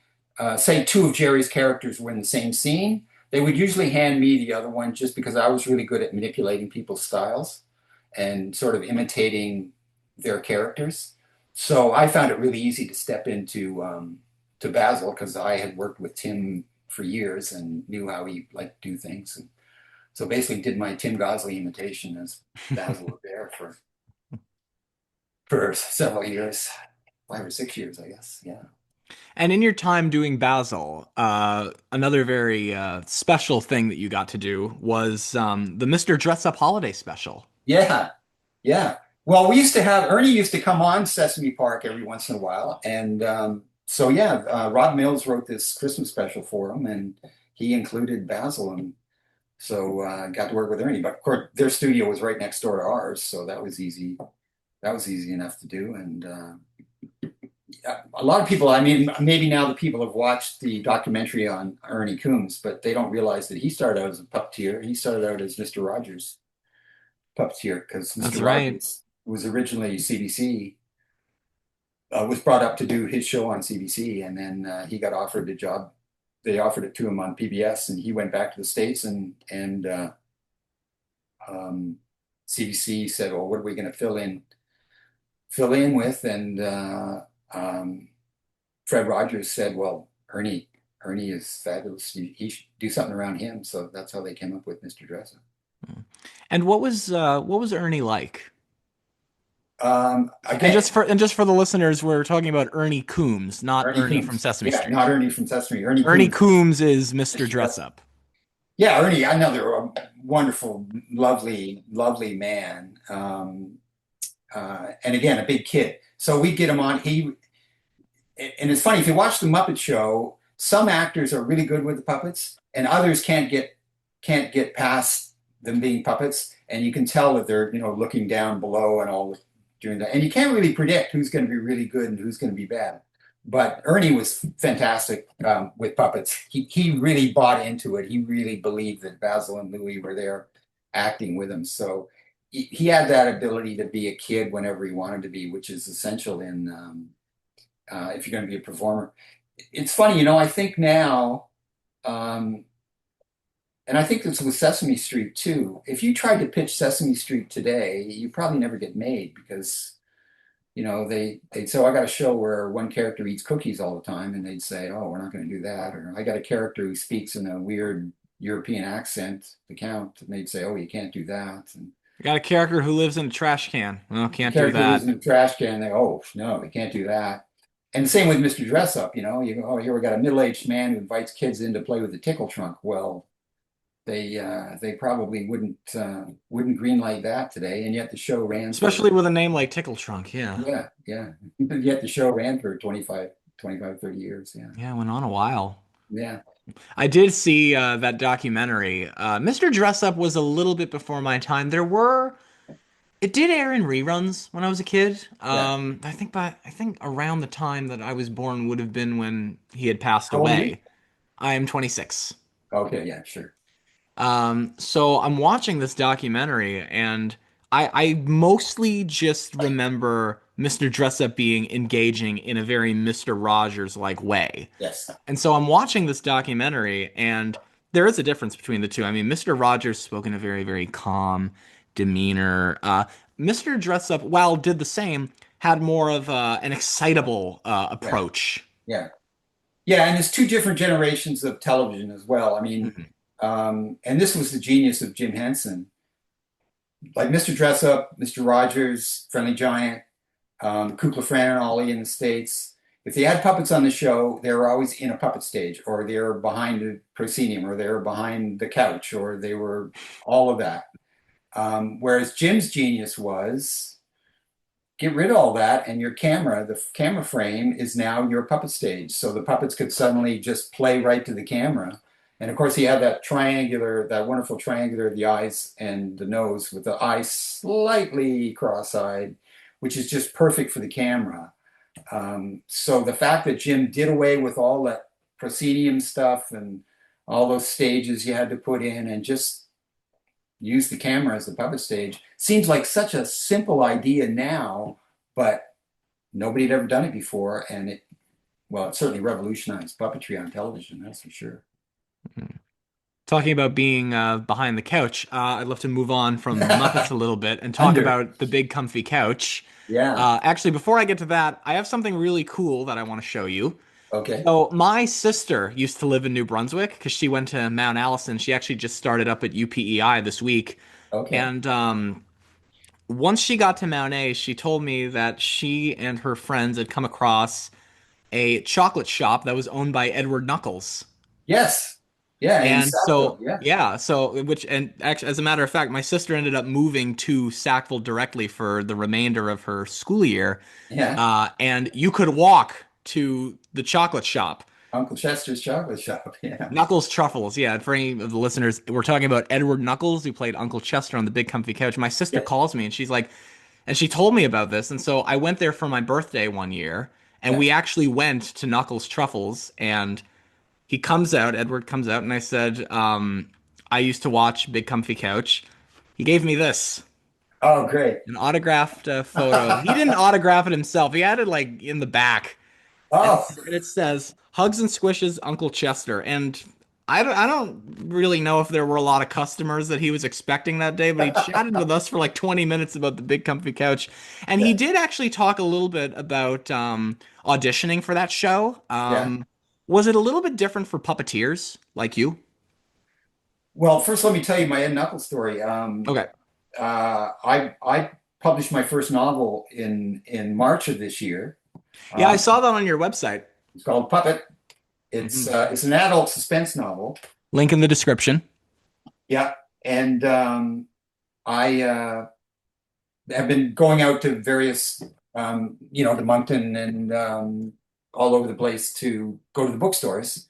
say, two of Jerry's characters were in the same scene, they would usually hand me the other one just because I was really good at manipulating people's styles and sort of imitating their characters. So I found it really easy to step into to Basil because I had worked with Tim for years and knew how he liked to do things. And so basically did my Tim Gosley imitation as Basil the Bear for several years, 5 or 6 years, I guess. Yeah. And in your time doing Basil, another very special thing that you got to do was the Mr. Dress Up Holiday Special. Yeah. Yeah. Well, we used to have Ernie used to come on Sesame Park every once in a while, and so yeah, Rob Mills wrote this Christmas special for him, and he included Basil, and so got to work with Ernie. But of course, their studio was right next door to ours, so that was easy. That was easy enough to do, and a lot of people. I mean, maybe now the people have watched the documentary on Ernie Coombs, but they don't realize that he started out as a puppeteer. He started out as Mr. Rogers' puppeteer because That's Mr. right. Rogers was originally CBC, was brought up to do his show on CBC, and then he got offered a job. They offered it to him on PBS, and he went back to the States, and um, CBC said, "Well, what are we going to fill in with?" And um, Fred Rogers said, "Well, Ernie is fabulous. He should do something around him." So that's how they came up with Mr. Dressup. And what was Ernie like? Again, And just for the listeners, we're talking about Ernie Coombs, not Ernie Ernie from Coombs. Sesame Yeah, Street. not Ernie from Sesame. Ernie Ernie Coombs. Coombs is Mr. Mr. Dressup. Dressup. Yeah, Ernie, another wonderful, lovely, lovely man. And again, a big kid. So we get him on. And it's funny if you watch the Muppet Show, some actors are really good with the puppets, and others can't get past them being puppets, and you can tell that they're looking down below and all doing that, and you can't really predict who's going to be really good and who's going to be bad. But Ernie was fantastic with puppets. He really bought into it. He really believed that Basil and Louie were there acting with him. So he had that ability to be a kid whenever he wanted to be, which is essential in if you're going to be a performer. It's funny, I think now, um, and I think this with Sesame Street too. If you tried to pitch Sesame Street today, you probably never get made because they'd say, oh, I got a show where one character eats cookies all the time, and they'd say, oh, we're not going to do that. Or I got a character who speaks in a weird European accent, the Count, and they'd say, oh, you can't do that. And I got a character who lives in a trash can. Well, the can't do character who's that. in a trash can, they, oh, no, we can't do that. And the same with Mr. Dressup, you go, oh, here we got a middle-aged man who invites kids in to play with the tickle trunk. Well, they probably wouldn't greenlight that today, and yet the show ran for Especially with a name like Tickle Trunk. Yeah. yeah, yeah. Yet the show ran for 30 years. Yeah. Yeah, it went on a while. Yeah. I did see that documentary. Mr. Dressup was a little bit before my time. It did air in reruns when I was a kid. Yeah. I think around the time that I was born would have been when he had passed How old are you? away. I am 26. Okay, yeah, sure. So I'm watching this documentary, and I mostly just remember Mr. Dressup being engaging in a very Mr. Rogers like way. Yes. And so I'm watching this documentary, and there is a difference between the two. I mean, Mr. Rogers spoke in a very, very calm demeanor. Mr. Dressup, while did the same, had more of an excitable Yeah. approach. Yeah. Yeah, and it's two different generations of television as well. I mean, Mhm. and this was the genius of Jim Henson. Like Mr. Dressup, Mr. Rogers, Friendly Giant, Kukla, Fran, and Ollie in the States. If they had puppets on the show, they were always in a puppet stage, or they were behind a proscenium, or they were behind the couch, or they were all of that. Whereas Jim's genius was get rid of all that, and the camera frame is now your puppet stage. So the puppets could suddenly just play right to the camera. And of course, he had that wonderful triangular, the eyes and the nose with the eyes slightly cross-eyed, which is just perfect for the camera. So the fact that Jim did away with all that proscenium stuff and all those stages you had to put in and just use the camera as the puppet stage seems like such a simple idea now, but nobody had ever done it before, and it certainly revolutionized puppetry on television, that's for sure. Talking about being behind the couch, I'd love to move on from the Muppets a little bit and talk Under, about the big comfy couch. yeah, Actually, before I get to that, I have something really cool that I want to show you. okay, So, my sister used to live in New Brunswick because she went to Mount Allison. She actually just started up at UPEI this week. okay. And once she got to Mount A, she told me that she and her friends had come across a chocolate shop that was owned by Edward Knuckles. Yes, Yeah, in And Sackville. so, Yeah, yeah, so which and actually, as a matter of fact, my sister ended up moving to Sackville directly for the remainder of her school year. yeah. And you could walk to the chocolate shop. Uncle Chester's chocolate shop. Yeah, Knuckles Truffles, yeah. For any of the listeners, we're talking about Edward Knuckles, who played Uncle Chester on the Big Comfy Couch. My sister yeah, calls me and she's like, and she told me about this. And so I went there for my birthday one year, and yeah. we actually went to Knuckles Truffles. And he comes out, Edward comes out, and I said, I used to watch Big Comfy Couch. He gave me this, Oh, great. an autographed photo. He didn't autograph it himself. He had it like in the back, and Oh, it says "Hugs and Squishes, Uncle Chester." And I don't really know if there were a lot of customers that he was expecting that day, but he chatted with us for like 20 minutes about the Big Comfy Couch, and he yeah, did actually talk a little bit about auditioning for that show. yeah. Was it a little bit different for puppeteers like you? Well, first, let me tell you my Ed Knuckles story. Okay. I published my first novel in March of this year. Yeah, I Um, saw that on your website. it's called Puppet. Hmm. It's an adult suspense novel. Link in the description. Yeah, and I have been going out to various, to Moncton and all over the place to go to the bookstores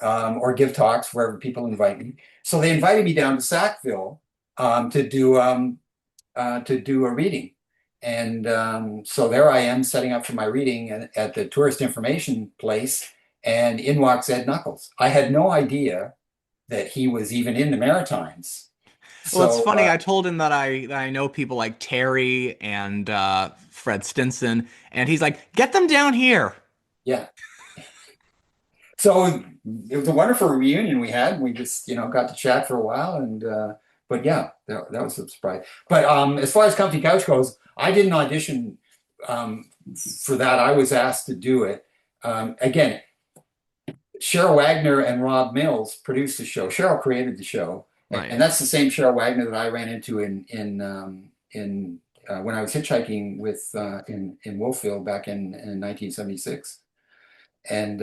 or give talks wherever people invite me. So they invited me down to Sackville um, to do um, to do a reading. And so there I am setting up for my reading at the tourist information place, and in walks Ed Knuckles. I had no idea that he was even in the Maritimes. Well, it's So funny. I told him that I know people like Terry and Fred Stinson, and he's like, "Get them down here." yeah, so it was a wonderful reunion we had. We just got to chat for a while, and but yeah, that was a surprise. But as far as Comfy Couch goes, I didn't audition for that. I was asked to do it. Again, Cheryl Wagner and Rob Mills produced the show. Cheryl created the show, Right. and that's the same Cheryl Wagner that I ran into in when I was hitchhiking with in Wolfville back in 1976. And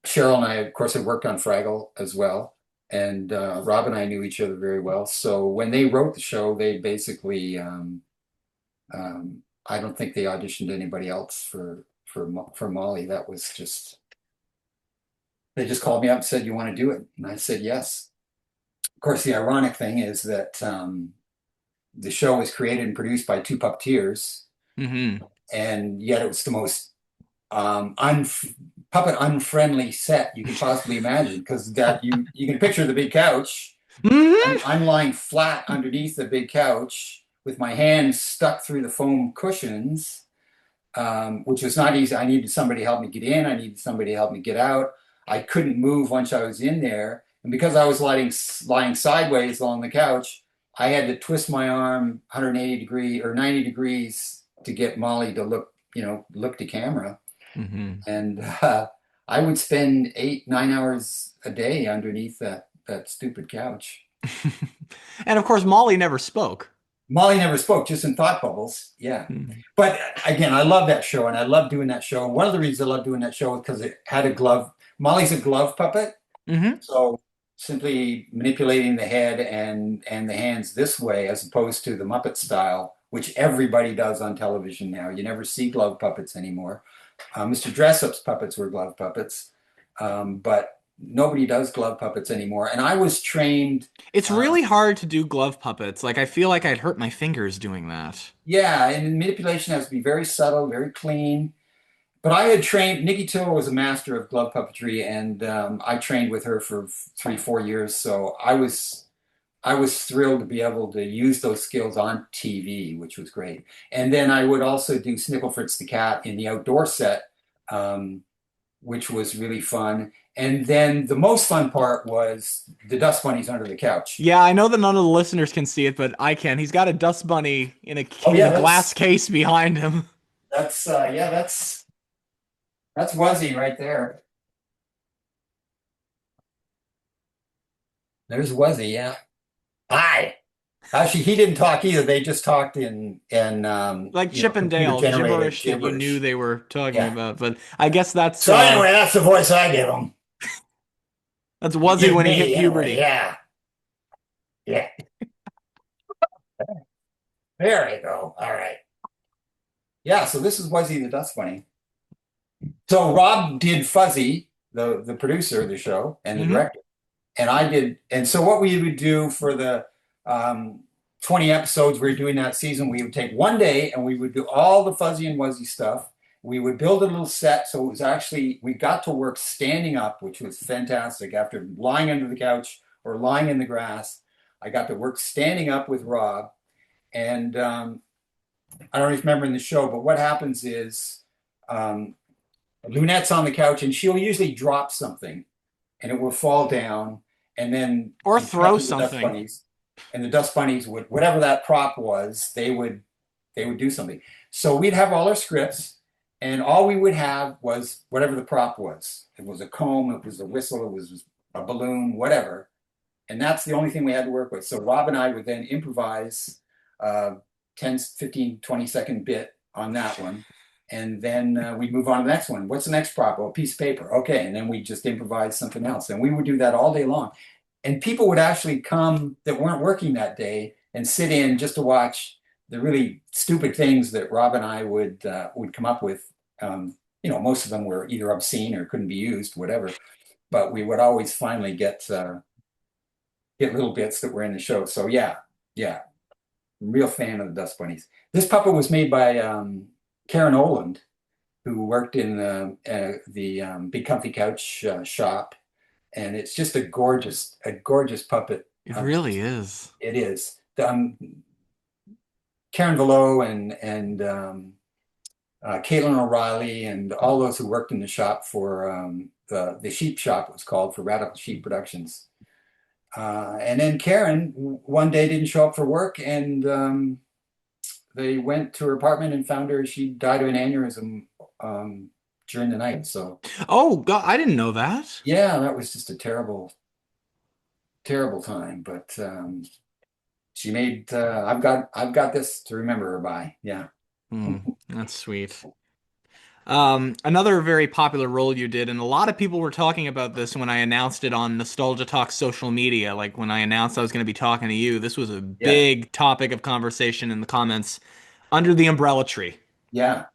Cheryl and I, of course, had worked on Fraggle as well. And Rob and I knew each other very well. So when they wrote the show, they basically, I don't think they auditioned anybody else for Molly. That was just, they just called me up and said, "You want to do it?" And I said, "Yes." Of course, the ironic thing is that the show was created and produced by two puppeteers, Hmm. and yet it was the most puppet unfriendly set you can possibly imagine because that you can picture the big couch. Hmm. I'm lying flat underneath the big couch with my hands stuck through the foam cushions, which was not easy. I needed somebody to help me get in. I needed somebody to help me get out. I couldn't move once I was in there, and because I was lying sideways on the couch, I had to twist my arm 180 degree or 90 degrees to get Molly to look to camera. Hmm. And I would spend 8, 9 hours a day underneath that stupid couch. And of course, Molly never spoke. Molly never spoke, just in thought bubbles. Yeah. Hmm. But again, I love that show and I love doing that show. And one of the reasons I love doing that show is because it had a glove. Molly's a glove puppet. Hmm. So simply manipulating the head and the hands this way, as opposed to the Muppet style, which everybody does on television now. You never see glove puppets anymore. Mr. Dressup's puppets were glove puppets, but nobody does glove puppets anymore. And I was trained, It's um, really hard to do glove puppets. Like I feel like I'd hurt my fingers doing that. yeah, and manipulation has to be very subtle, very clean. But I had trained, Nikki Tiller was a master of glove puppetry, and I trained with her for 3, 4 years. So I was thrilled to be able to use those skills on TV, which was great. And then I would also do Snicklefritz the cat in the outdoor set, um, which was really fun. And then the most fun part was the dust bunnies under the couch. Yeah, I know that none of the listeners can see it, but I can. He's got a dust bunny Oh in yeah, a glass that's case behind him. that's yeah, that's Wuzzy right there. There's Wuzzy, yeah. Hi. Actually, he didn't talk either. They just talked in Like Chip and computer Dale, generated gibberish that you knew gibberish. they were talking Yeah. about. But I guess that's So anyway, that's the voice I give him. That's You Wuzzy give when he hit me anyway. puberty. Yeah. Yeah. There we go. All right. Yeah. So this is Wuzzy the Dust Bunny. So Rob did Fuzzy, the producer of the show and the Hmm. director, and I did. And so what we would do for the um, 20 episodes we were doing that season, we would take one day and we would do all the Fuzzy and Wuzzy stuff. We would build a little set, so it was actually we got to work standing up, which was fantastic. After lying under the couch or lying in the grass, I got to work standing up with Rob. And I don't remember in the show, but what happens is um, Lunette's on the couch and she'll usually drop something and it will fall down. And then Or you cut throw to the dust something. bunnies, and the dust bunnies would, whatever that prop was, they would do something. So we'd have all our scripts, and all we would have was whatever the prop was. It was a comb, it was a whistle, it was a balloon, whatever. And that's the only thing we had to work with. So Rob and I would then improvise 10, 15, 20-second bit on that one. And then we'd move on to the next one. What's the next prop? Oh, a piece of paper. Okay. And then we just improvise something else. And we would do that all day long. And people would actually come that weren't working that day and sit in just to watch the really stupid things that Rob and I would come up with. Most of them were either obscene or couldn't be used, whatever. But we would always finally get little bits that were in the show. So yeah, yeah, real fan of the Dust Bunnies. This puppet was made by Karen Oland, who worked in the Big Comfy Couch shop, and it's just a gorgeous puppet. It really is. It is. Karen Velo and Caitlin O'Reilly and all those who worked in the shop for the Sheep Shop, it was called, for Radical Sheep Productions. And then Karen one day didn't show up for work, and they went to her apartment and found her. She died of an aneurysm during the night. So Oh, God, I didn't know that. yeah, that was just a terrible, terrible time. But she made. I've got this to remember her by. Yeah. Hmm, that's sweet. Another very popular role you did, and a lot of people were talking about this when I announced it on Nostalgia Talk social media. Like when I announced I was going to be talking to you, this was a Yeah. big topic of conversation in the comments. Under the Umbrella Tree. Yeah.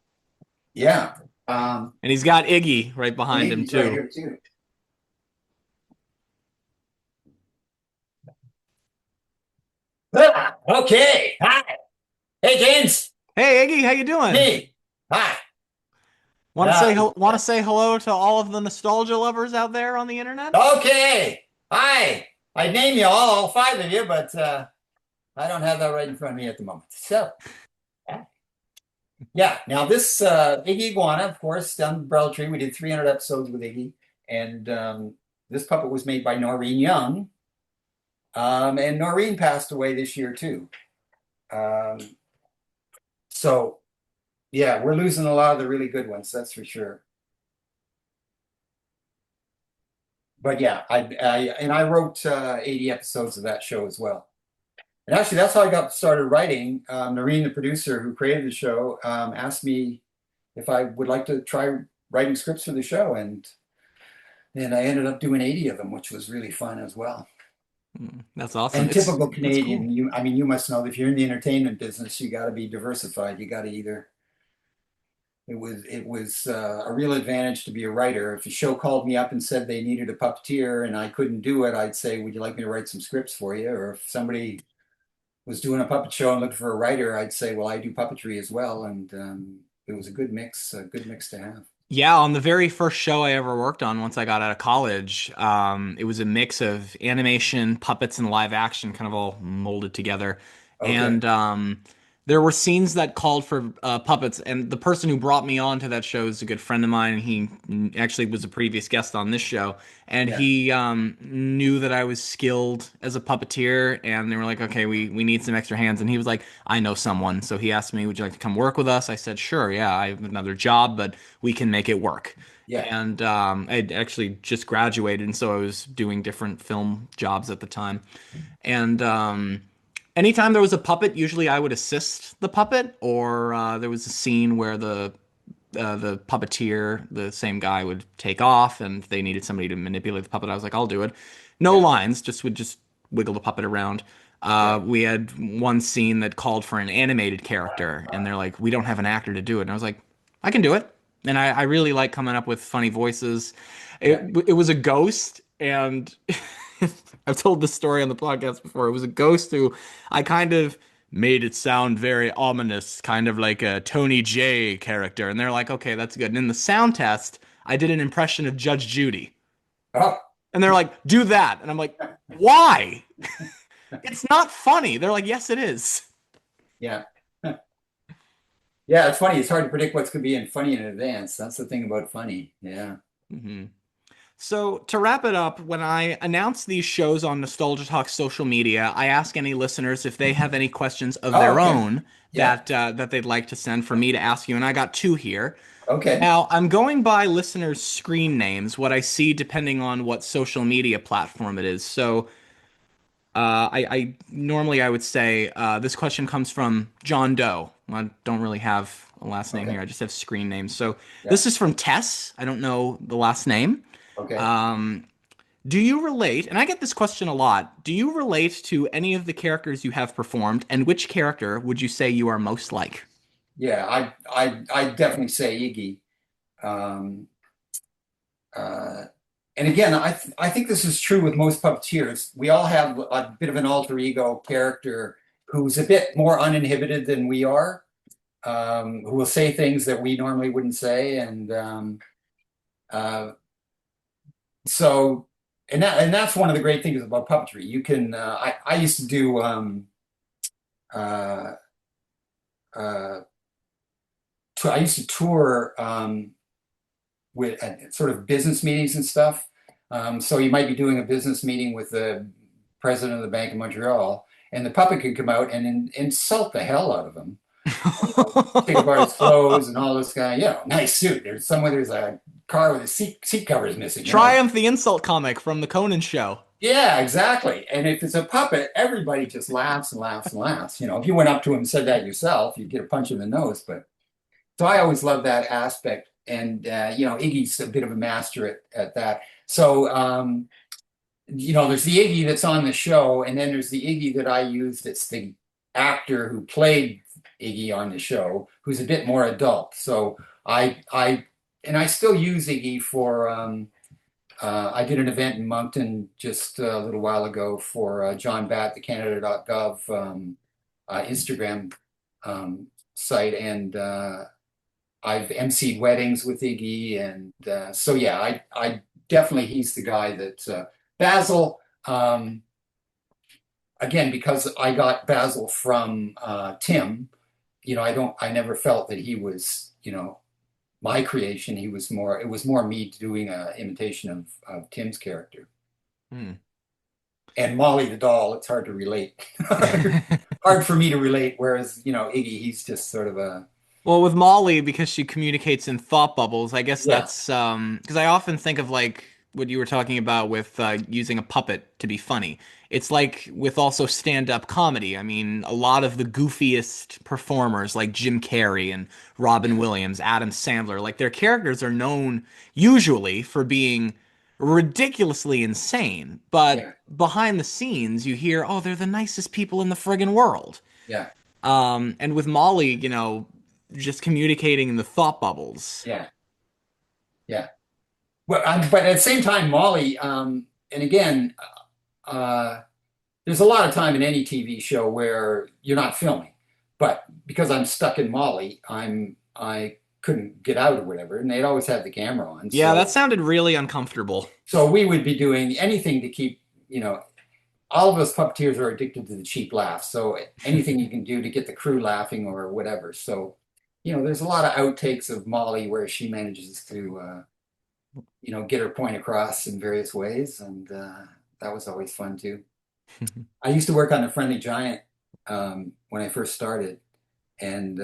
Yeah. And he's got Iggy right And behind him Iggy's right too. here too. Ah, okay. Hi. Hey, James. Hey Iggy, how you doing? Me. Hi. Want to say hello to all of the nostalgia lovers out there on the internet? Okay. Hi. I'd name you all five of you, but I don't have that right in front of me at the moment. So, yeah. Now this Iggy Iguana, of course, down the Umbrella Tree. We did 300 episodes with Iggy, and this puppet was made by Noreen Young, and Noreen passed away this year too. Um, so, yeah, we're losing a lot of the really good ones, that's for sure. But yeah, I wrote 80 episodes of that show as well. And actually, that's how I got started writing. Noreen, the producer who created the show, asked me if I would like to try writing scripts for the show, and I ended up doing 80 of them, which was really fun as well. That's awesome. And typical That's cool. Canadian, you must know that if you're in the entertainment business, you got to be diversified. You got to either it was a real advantage to be a writer. If a show called me up and said they needed a puppeteer and I couldn't do it, I'd say, "Would you like me to write some scripts for you?" Or if somebody was doing a puppet show and looking for a writer, I'd say, "Well, I do puppetry as well." And it was a good mix to have. Yeah, on the very first show I ever worked on once I got out of college, it was a mix of animation, puppets, and live action, kind of all molded together. Okay. And there were scenes that called for puppets, and the person who brought me on to that show is a good friend of mine. He actually was a previous guest on this show, and Yeah. he knew that I was skilled as a puppeteer, and they were like, "Okay, we need some extra hands." And he was like, "I know someone," so he asked me, "Would you like to come work with us?" I said, "Sure, yeah, I have another job, but we can make it work." Yeah. And I'd actually just graduated, and so I was doing different film jobs at the time. And anytime there was a puppet, usually I would assist the puppet, or there was a scene where the the puppeteer, the same guy, would take off, and they needed somebody to manipulate the puppet. I was like, I'll do it. No Yeah, lines, just would just wiggle the puppet around. yeah, We had one scene that called for an animated character, and they're like, we don't have an actor to do it. And I was like, I can do it. And I really like coming up with funny voices. yeah. It was a ghost, and I've told this story on the podcast before. It was a ghost who I kind of made it sound very ominous, kind of like a Tony J character. And they're like, okay, that's good. And in the sound test, I did an impression of Judge Judy. Oh, And they're like, do that. And I'm like, why? It's not funny. They're like, yes, it is. yeah. Yeah, it's funny. It's hard to predict what's going to be in funny in advance. That's the thing about funny. Yeah. Hmm. So, to wrap it up, when I announce these shows on Nostalgia Talk social media, I ask any listeners if they have any questions of Oh, their okay. own Yeah. that they'd like to send for me to ask you, and I got two here. Okay. Now, I'm going by listeners' screen names, what I see depending on what social media platform it is. So, I normally I would say this question comes from John Doe. I don't really have a last name Okay. here. I just have screen names. So Yeah. this is from Tess. I don't know the last name. Okay. Um, do you relate? And I get this question a lot. Do you relate to any of the characters you have performed, and which character would you say you are most like? Yeah. I definitely say Iggy. Um, uh, and again, I think this is true with most puppeteers. We all have a bit of an alter ego character who's a bit more uninhibited than we are, who will say things that we normally wouldn't say, and uh, so and that's one of the great things about puppetry. You can I used to do uh, uh, I used to tour with at sort of business meetings and stuff. So you might be doing a business meeting with the president of the Bank of Montreal, and the puppet could come out and insult the hell out of him. You know, take apart his clothes and all this guy. Nice suit. There's a car with the seat covers missing. Triumph the Insult comic from the Conan show. Yeah, exactly. And if it's a puppet, everybody just laughs and laughs and laughs. If you went up to him and said that yourself, you'd get a punch in the nose. But so I always love that aspect. And Iggy's a bit of a master at that. So there's the Iggy that's on the show, and then there's the Iggy that I used. It's the actor who played Iggy on the show, who's a bit more adult. So I still use Iggy for. I did an event in Moncton just a little while ago for John Batt, the Canada.gov Instagram site, and I've emceed weddings with Iggy, and so yeah, I definitely he's the guy that Basil. Again, because I got Basil from Tim, I never felt that he was, my creation. It was more me doing a imitation of Tim's character. Hmm. And Molly the doll, it's hard to relate. Hard for me to relate, whereas, Iggy, he's just sort of a, Well, with Molly, because she communicates in thought bubbles, I guess yeah, that's because I often think of like what you were talking about with using a puppet to be funny. It's like with also stand-up comedy. I mean, a lot of the goofiest performers like Jim Carrey and Robin yeah, Williams, Adam Sandler, like their characters are known usually for being ridiculously insane, but yeah, behind the scenes you hear, "Oh, they're the nicest people in the friggin' world." yeah, And with Molly, just communicating in the thought bubbles. yeah, yeah. Well, but at the same time, Molly, and again, uh, there's a lot of time in any TV show where you're not filming, but because I'm stuck in Molly, I couldn't get out or whatever, and they'd always have the camera on. Yeah, that So sounded really uncomfortable. we would be doing anything to keep, all of us puppeteers are addicted to the cheap laugh. So anything you can do to get the crew laughing or whatever. So, there's a lot of outtakes of Molly where she manages to, get her point across in various ways, and that was always fun too. I used to work on the Friendly Giant when I first started, and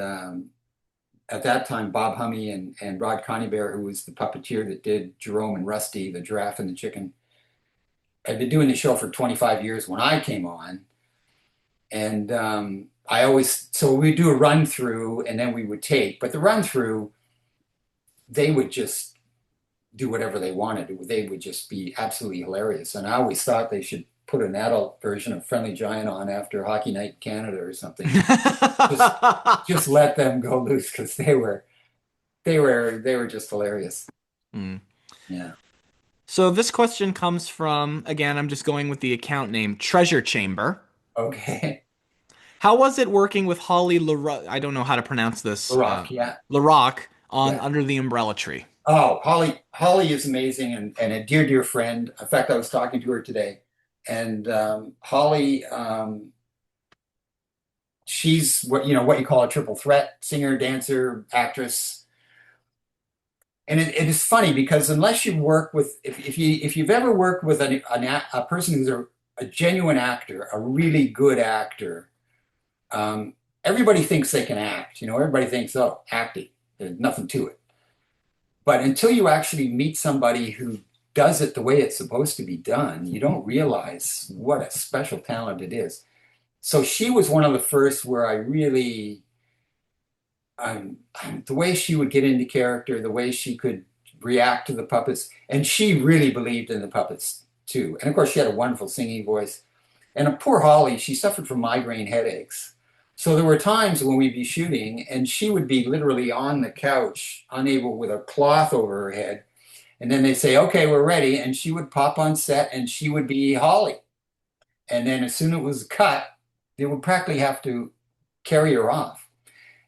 at that time, Bob Hummy and Rod Coneybear, who was the puppeteer that did Jerome and Rusty, the giraffe and the chicken, had been doing the show for 25 years when I came on. And so we do a run through and then we would tape. But the run through, they would just do whatever they wanted. They would just be absolutely hilarious. And I always thought they should put an adult version of Friendly Giant on after Hockey Night in Canada or something, and just just let them go loose because they were just hilarious. Hmm. Yeah. So this question comes from, again, I'm just going with the account name, Treasure Chamber. Okay. How was it working with Holly LaRock? I don't know how to pronounce this. Rock. Yeah. LaRock on Yeah. Under the Umbrella Tree. Oh, Holly is amazing and a dear, dear friend. In fact, I was talking to her today, and Holly, she's what you call a triple threat: singer, dancer, actress. And it is funny because unless you work with, if you've ever worked with a person who's a genuine actor, a really good actor, everybody thinks they can act. Everybody thinks, oh, acting, there's nothing to it. But until you actually meet somebody who does it the way it's supposed to be done, you don't realize what a special talent it is. So she was one of the first where I really, the way she would get into character, the way she could react to the puppets, and she really believed in the puppets too. And of course, she had a wonderful singing voice. And a poor Holly, she suffered from migraine headaches. So there were times when we'd be shooting and she would be literally on the couch, unable with a cloth over her head. And then they'd say, okay, we're ready. And she would pop on set and she would be Holly. And then as soon as it was cut, they would practically have to carry her off.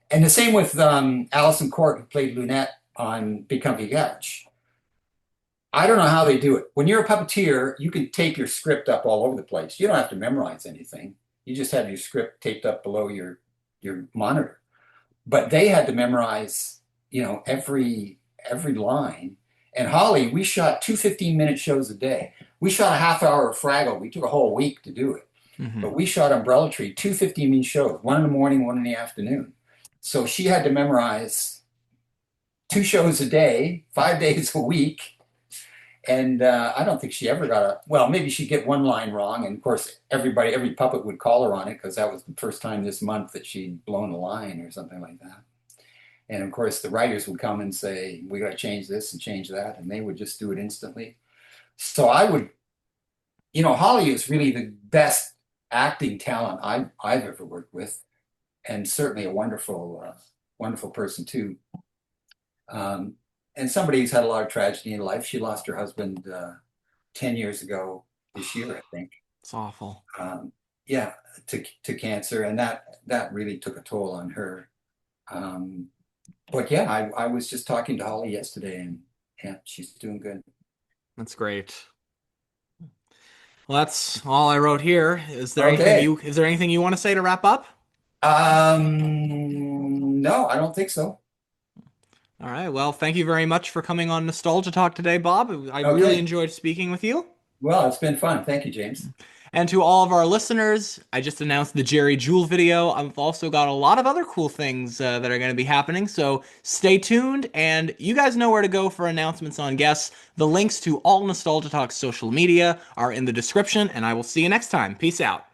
And the same with Alison Court, who played Lunette on Big Comfy Couch. I don't know how they do it. When you're a puppeteer, you can tape your script up all over the place. You don't have to memorize anything. You just have your script taped up below your monitor. But they had to memorize, every line. And Holly, we shot two 15-minute shows a day. We shot a half hour of Fraggle. We took a whole week to do it. Hmm. But we shot Umbrella Tree, two 15-minute shows, one in the morning, one in the afternoon. So she had to memorize two shows a day, 5 days a week. And I don't think she ever well, maybe she'd get one line wrong. And of course, every puppet would call her on it because that was the first time this month that she'd blown a line or something like that. And of course, the writers would come and say, we got to change this and change that. And they would just do it instantly. So Holly is really the best acting talent I've ever worked with. And certainly a wonderful person too. And somebody who's had a lot of tragedy in life. She lost her husband 10 years ago this year, I think. It's awful. Yeah, to cancer, and that really took a toll on her. But yeah, I was just talking to Holly yesterday, and yeah, she's doing good. That's great. Well, that's all I wrote here. Okay. Is there anything you want to say to wrap up? No, I don't think so. All right. Well, thank you very much for coming on Nostalgia Talk today, Bob. I really Okay. enjoyed speaking with you. Well, it's been fun. Thank you, James. And to all of our listeners, I just announced the Jerry Juhl video. I've also got a lot of other cool things that are going to be happening, so stay tuned. And you guys know where to go for announcements on guests. The links to all Nostalgia Talk's social media are in the description, and I will see you next time. Peace out.